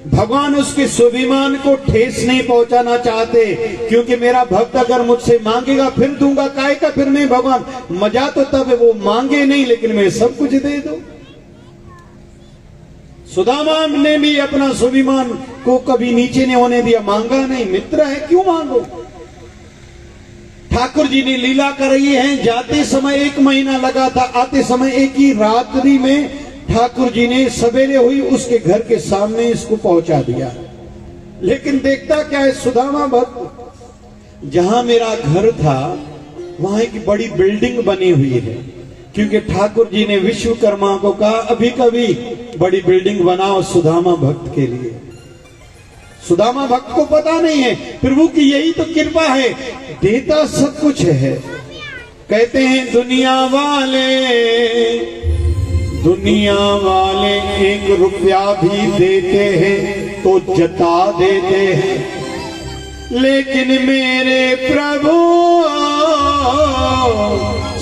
भगवान उसके स्वाभिमान को ठेस नहीं पहुंचाना चाहते, क्योंकि मेरा भक्त अगर मुझसे मांगेगा फिर दूंगा, काहे का फिर मैं भगवान। मजा तो तब है वो मांगे नहीं, लेकिन मैं सब कुछ दे दूं। सुदामा ने भी अपना स्वाभिमान को कभी नीचे नहीं होने दिया, मांगा नहीं। मित्र है क्यों मांगो। ठाकुर जी ने लीला कराई है। जाते समय 1 महीना लगा था, आते समय एक ही रात्रि में ठाकुर जी ने सवेरे हुई उसके घर के सामने इसको पहुंचा दिया। लेकिन देखता क्या है सुदामा भक्त, जहां मेरा घर था वहां एक बड़ी बिल्डिंग बनी हुई है, क्योंकि ठाकुर जी ने विश्वकर्मा को कहा अभी कभी बड़ी बिल्डिंग बनाओ सुदामा भक्त के लिए। सुदामा भक्त को पता नहीं है प्रभु की यही तो कृपा है, देता सब कुछ है। कहते हैं दुनिया वाले 1 रुपया भी देते हैं तो जता देते हैं, लेकिन मेरे प्रभु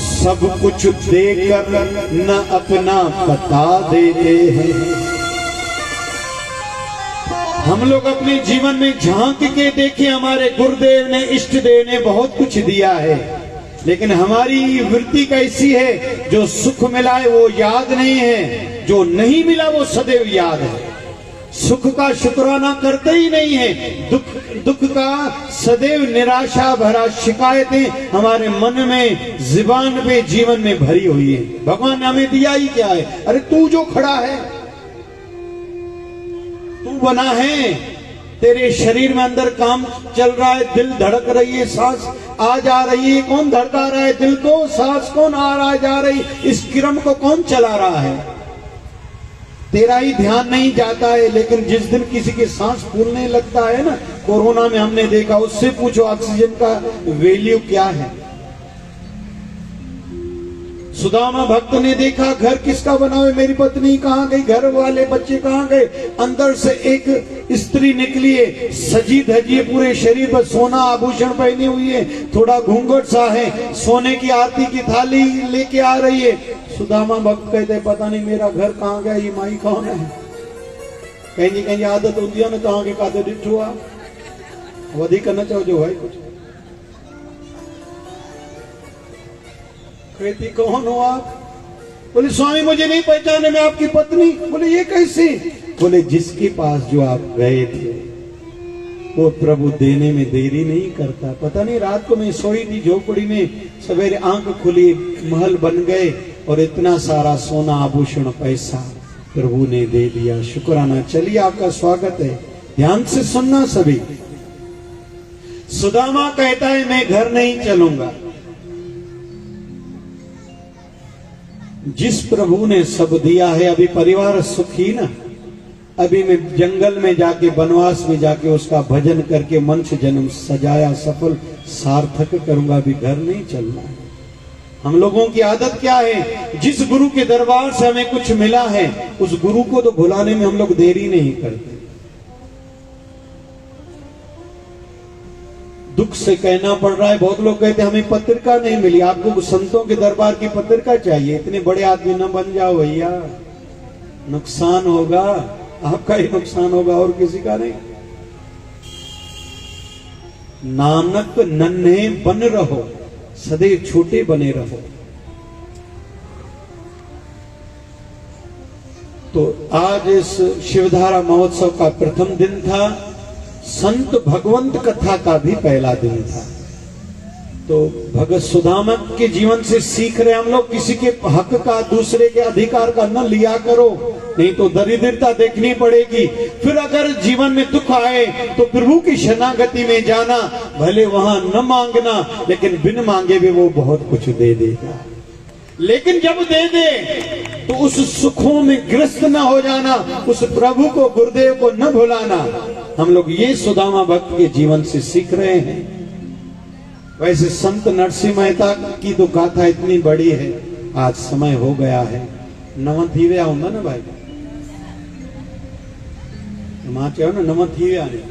सब कुछ देकर न अपना बता देते हैं। हम लोग अपने जीवन में झांक के देखें, हमारे गुरुदेव ने, इष्ट देव ने बहुत कुछ दिया है, लेकिन हमारी वृत्ति कैसी है? जो सुख मिला है वो याद नहीं है, जो नहीं मिला वो सदैव याद है। सुख का शुक्राना करते ही नहीं है, दुख का सदैव निराशा भरा शिकायतें हमारे मन में, जुबान पे, जीवन में भरी हुई है। भगवान ने हमें दिया ही क्या है? अरे तू जो खड़ा है, तू बना है, तेरे शरीर में अंदर काम चल रहा है, दिल धड़क रही है, सांस आ जा रही है, कौन धड़का रहा है दिल को? सांस कौन आ रहा जा रही, इस क्रम को कौन चला रहा है? तेरा ही ध्यान नहीं जाता है। लेकिन जिस दिन किसी की सांस फूलने लगता है ना, कोरोना में हमने देखा, उससे पूछो ऑक्सीजन का वैल्यू क्या है। सुदामा भक्त ने देखा, घर किसका बना हुआ, मेरी पत्नी कहाँ गई, घर वाले बच्चे कहाँ गए? अंदर से एक स्त्री निकली है, सजी धजी है, पूरे शरीर पर सोना आभूषण पहनी हुई है, थोड़ा घूंघट सा है, सोने की आरती की थाली लेके आ रही है। सुदामा भक्त कहते, पता नहीं मेरा घर कहाँ गया, ये माई कौन है? कहीं आदत होती है ना, कहाँ के काते डिठुआ वधी करना चाहो जो भाई कुछ कहती, कौन हो आप? बोले स्वामी मुझे नहीं पहचाने, मैं आपकी पत्नी। बोले ये कैसे? बोले जिसके पास जो आप गए थे वो प्रभु देने में देरी नहीं करता। पता नहीं रात को मैं सोई थी झोपड़ी में, सवेरे आंख खुली, महल बन गए और इतना सारा सोना आभूषण पैसा प्रभु ने दे दिया। शुक्राना। चलिए आपका स्वागत है, ध्यान से सुनना सभी। सुदामा कहता है मैं घर नहीं चलूंगा। जिस प्रभु ने सब दिया है, अभी परिवार सुखी ना, अभी मैं जंगल में जाके, वनवास में जाके उसका भजन करके मनुष्य जन्म सजाया, सफल सार्थक करूंगा, अभी घर नहीं चलना है। हम लोगों की आदत क्या है? जिस गुरु के दरबार से हमें कुछ मिला है, उस गुरु को तो भुलाने में हम लोग देरी नहीं करते। दुख से कहना पड़ रहा है, बहुत लोग कहते हैं हमें पत्रिका नहीं मिली। आपको संतों के दरबार की पत्रिका चाहिए? इतने बड़े आदमी न बन जाओ भैया, नुकसान होगा, आपका ही नुकसान होगा और किसी का नहीं। नानक नन्हे बन रहो, सदैव छोटे बने रहो। तो आज इस शिवधारा महोत्सव का प्रथम दिन था, संत भगवंत कथा का भी पहला दिन था। तो भगत सुदामा के जीवन से सीख रहे हम लोग, किसी के हक का, दूसरे के अधिकार का न लिया करो, नहीं तो दरिद्रता देखनी पड़ेगी। फिर अगर जीवन में दुख आए तो प्रभु की शरणागति में जाना, भले वहां न मांगना, लेकिन बिन मांगे भी वो बहुत कुछ दे देगा। लेकिन जब दे दे तो उस सुखों में ग्रस्त न हो जाना, उस प्रभु को, गुरुदेव को न भुलाना। हम लोग ये सुदामा भक्त के जीवन से सीख रहे हैं। वैसे संत नरसिंह मेहता की तो गाथा इतनी बड़ी है। आज समय हो गया है, नवा थी वे आऊंगा ना भाई, मां चाहो ना नवा थी वे आने,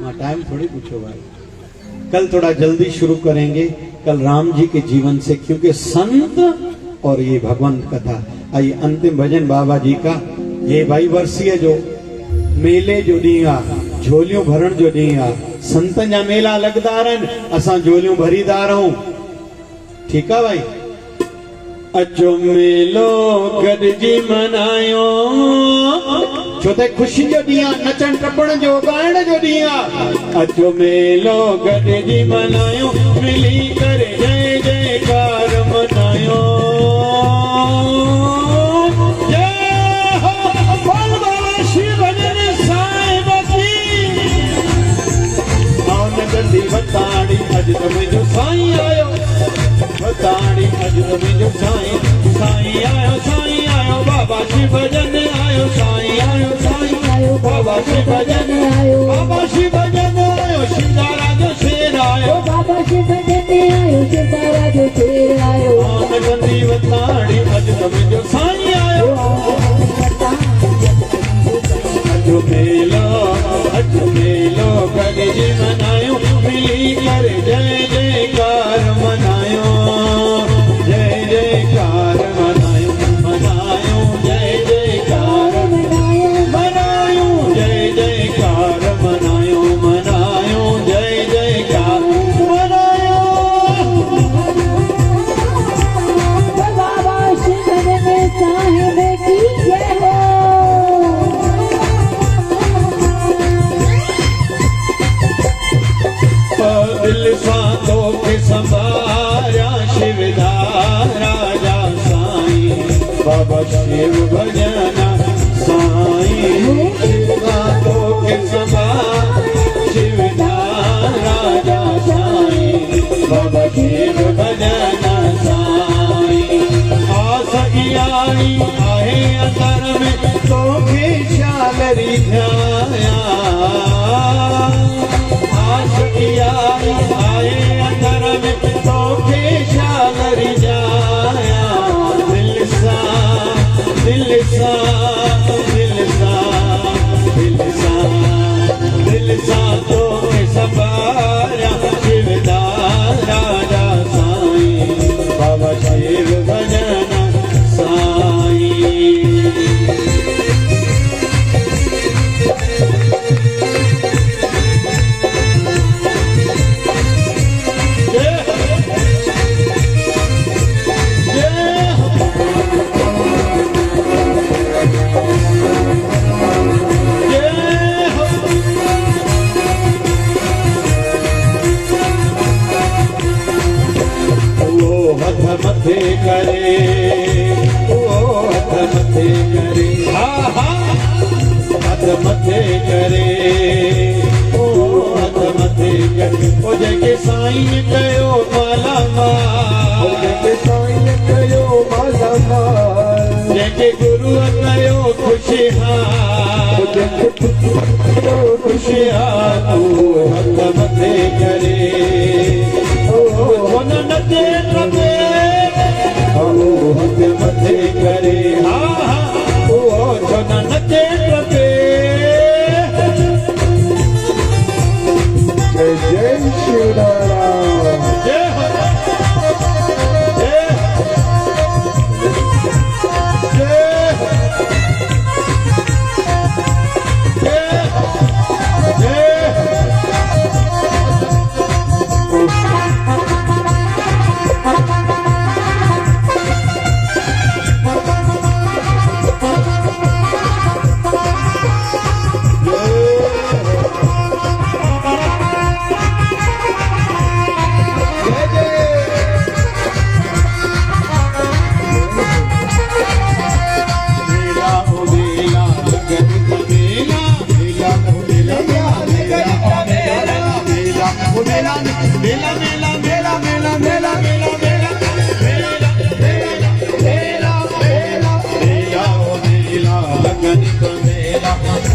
मां टाइम थोड़ी पूछो भाई। कल थोड़ा जल्दी शुरू करेंगे, कल राम जी के जीवन से, क्योंकि संत और ये भगवंत कथा। आइए अंतिम भजन बाबा जी का, ये भाई वर्षीय जो मेले जो ॾींहुं आहे, झोलियूं भरण जो ॾींहुं आहे, संतनि जा मेला लॻंदा रहनि, असां झोलियूं भरींदा रहूं। ठीकु आहे भाई? अचो मेलो गॾिजी मनायो, छो त ख़ुशी जो ॾींहुं आहे, नचण टपण जो, ॻाइण जो ॾींहुं आहे। अचो मेलो गॾिजी मनायो, मिली करे जय जयकार मनायो। बताड़ी अज तमें जो साईं आयो, बताड़ी अज तमें जो साईं, साईं आयो, बाबा श्री भजन आयो, साईं आयो, बाबा श्री भजन आयो, बाबा श्री भजन आयो, शिवधारा जो शेर आयो, बाबा श्री भजन आयो, शिवधारा जो शेर आयो। आन गंदी बताड़ी अज तमें जो साईं आयो, अजो मेलो गॾिजी मनायो, मिली करे जय जयकार मनायो, जय जयकार मनायो, मनायो जय जयकार मनायो, मनायो जय जयकार। दिल सां के संभारिया शिवदारा जा साईं बाबा शिव भजना साईं दिल सां के संभारिया शिवदारा जा साईं बाबा शिव भजना साईं आस आई आहे अंदर में तोखे शालरी ध्याया आस आई आए अंदर में तोखे शालरी जाया दिल सा दिल सा दिल सा दिल सा दिल सा तोखे संभारिया शिवदारा जा साईं बाबा शिव भजना साईं मथे करे ओ हथ मथे करे हा हा हथ मथे करे ओ हथ मथे करे ओ जेके साईं कयो माला माल ओ जेके साईं कयो माला माल जेके गुरु कयो खुशहाल ओ जेके खुशहाल ओ हथ मथे करे ओ न नचे रबे हथ मथे करे हा हा ओ छन नचे रबे जय जय शिवदारा जय हो जय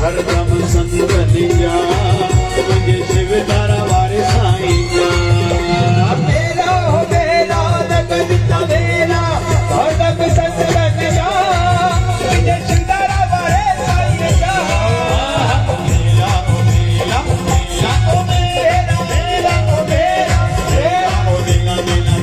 हरदम संग लिया मुझे शिवदारा वारे साईं का मेरा हो मेरा लगन तवेरा हरदम संग लिया मुझे शिवदारा वारे साईं का मेरा हो मेरा मेरा हो मेरा मेरा हो मेरा मेरा हो मेरा मेरा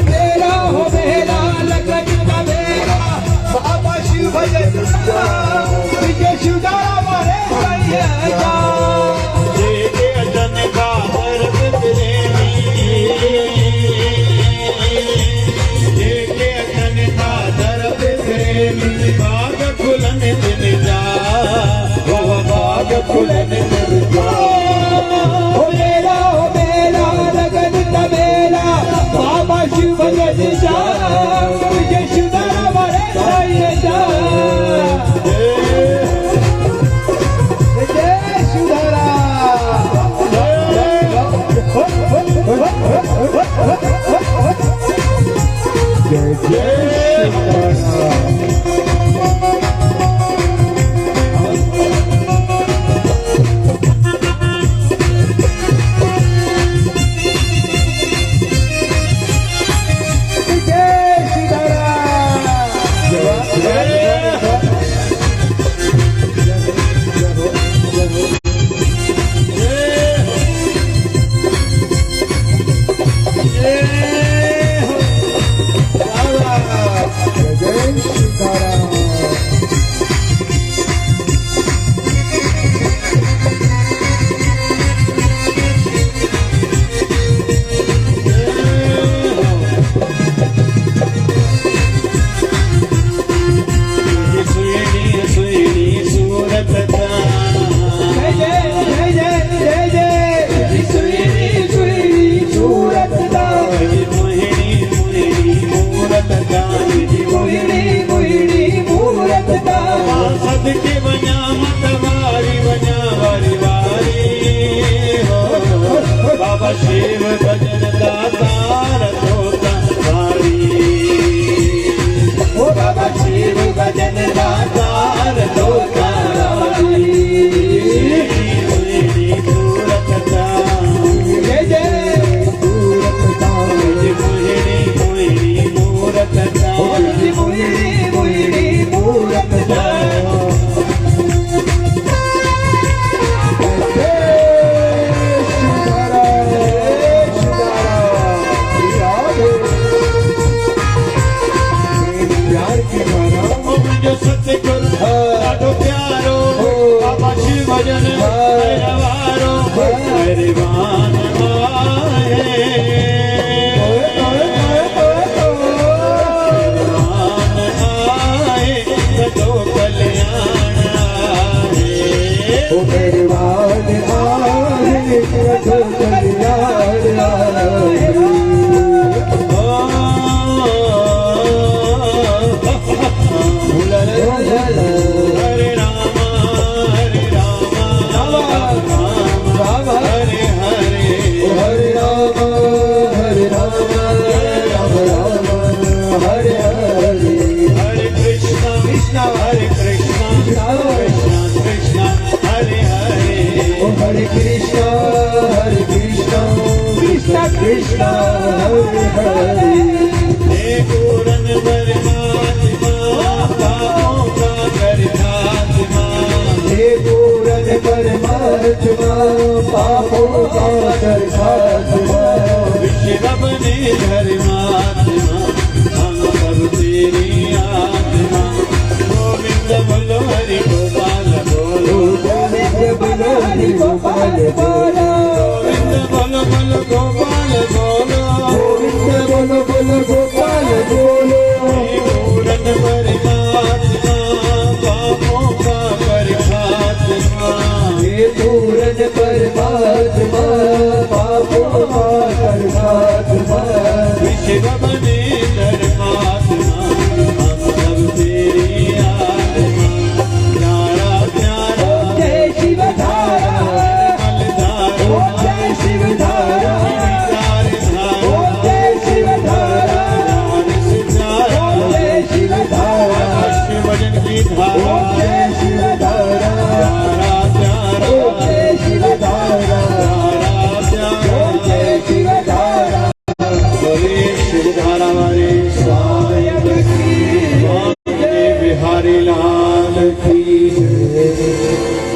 मेरा हो मेरा लगन तवेरा बाबा शिव भजन जा विजय शिवदारा वारे साईं जा जेके अजन का दर्द प्रेमी जेके अजन का दर्द प्रेमी बाग खुलन दिन जा वो बाग खुलन दिन जा हो मेरा लगन तवेरा बाबा शिव भजन जा विजय शिवदारा वारे साईं जा Hare Krishna, Krishna Krishna, Hare Hare. Oh, Hare Krishna, Krishna Krishna, Hare Hare.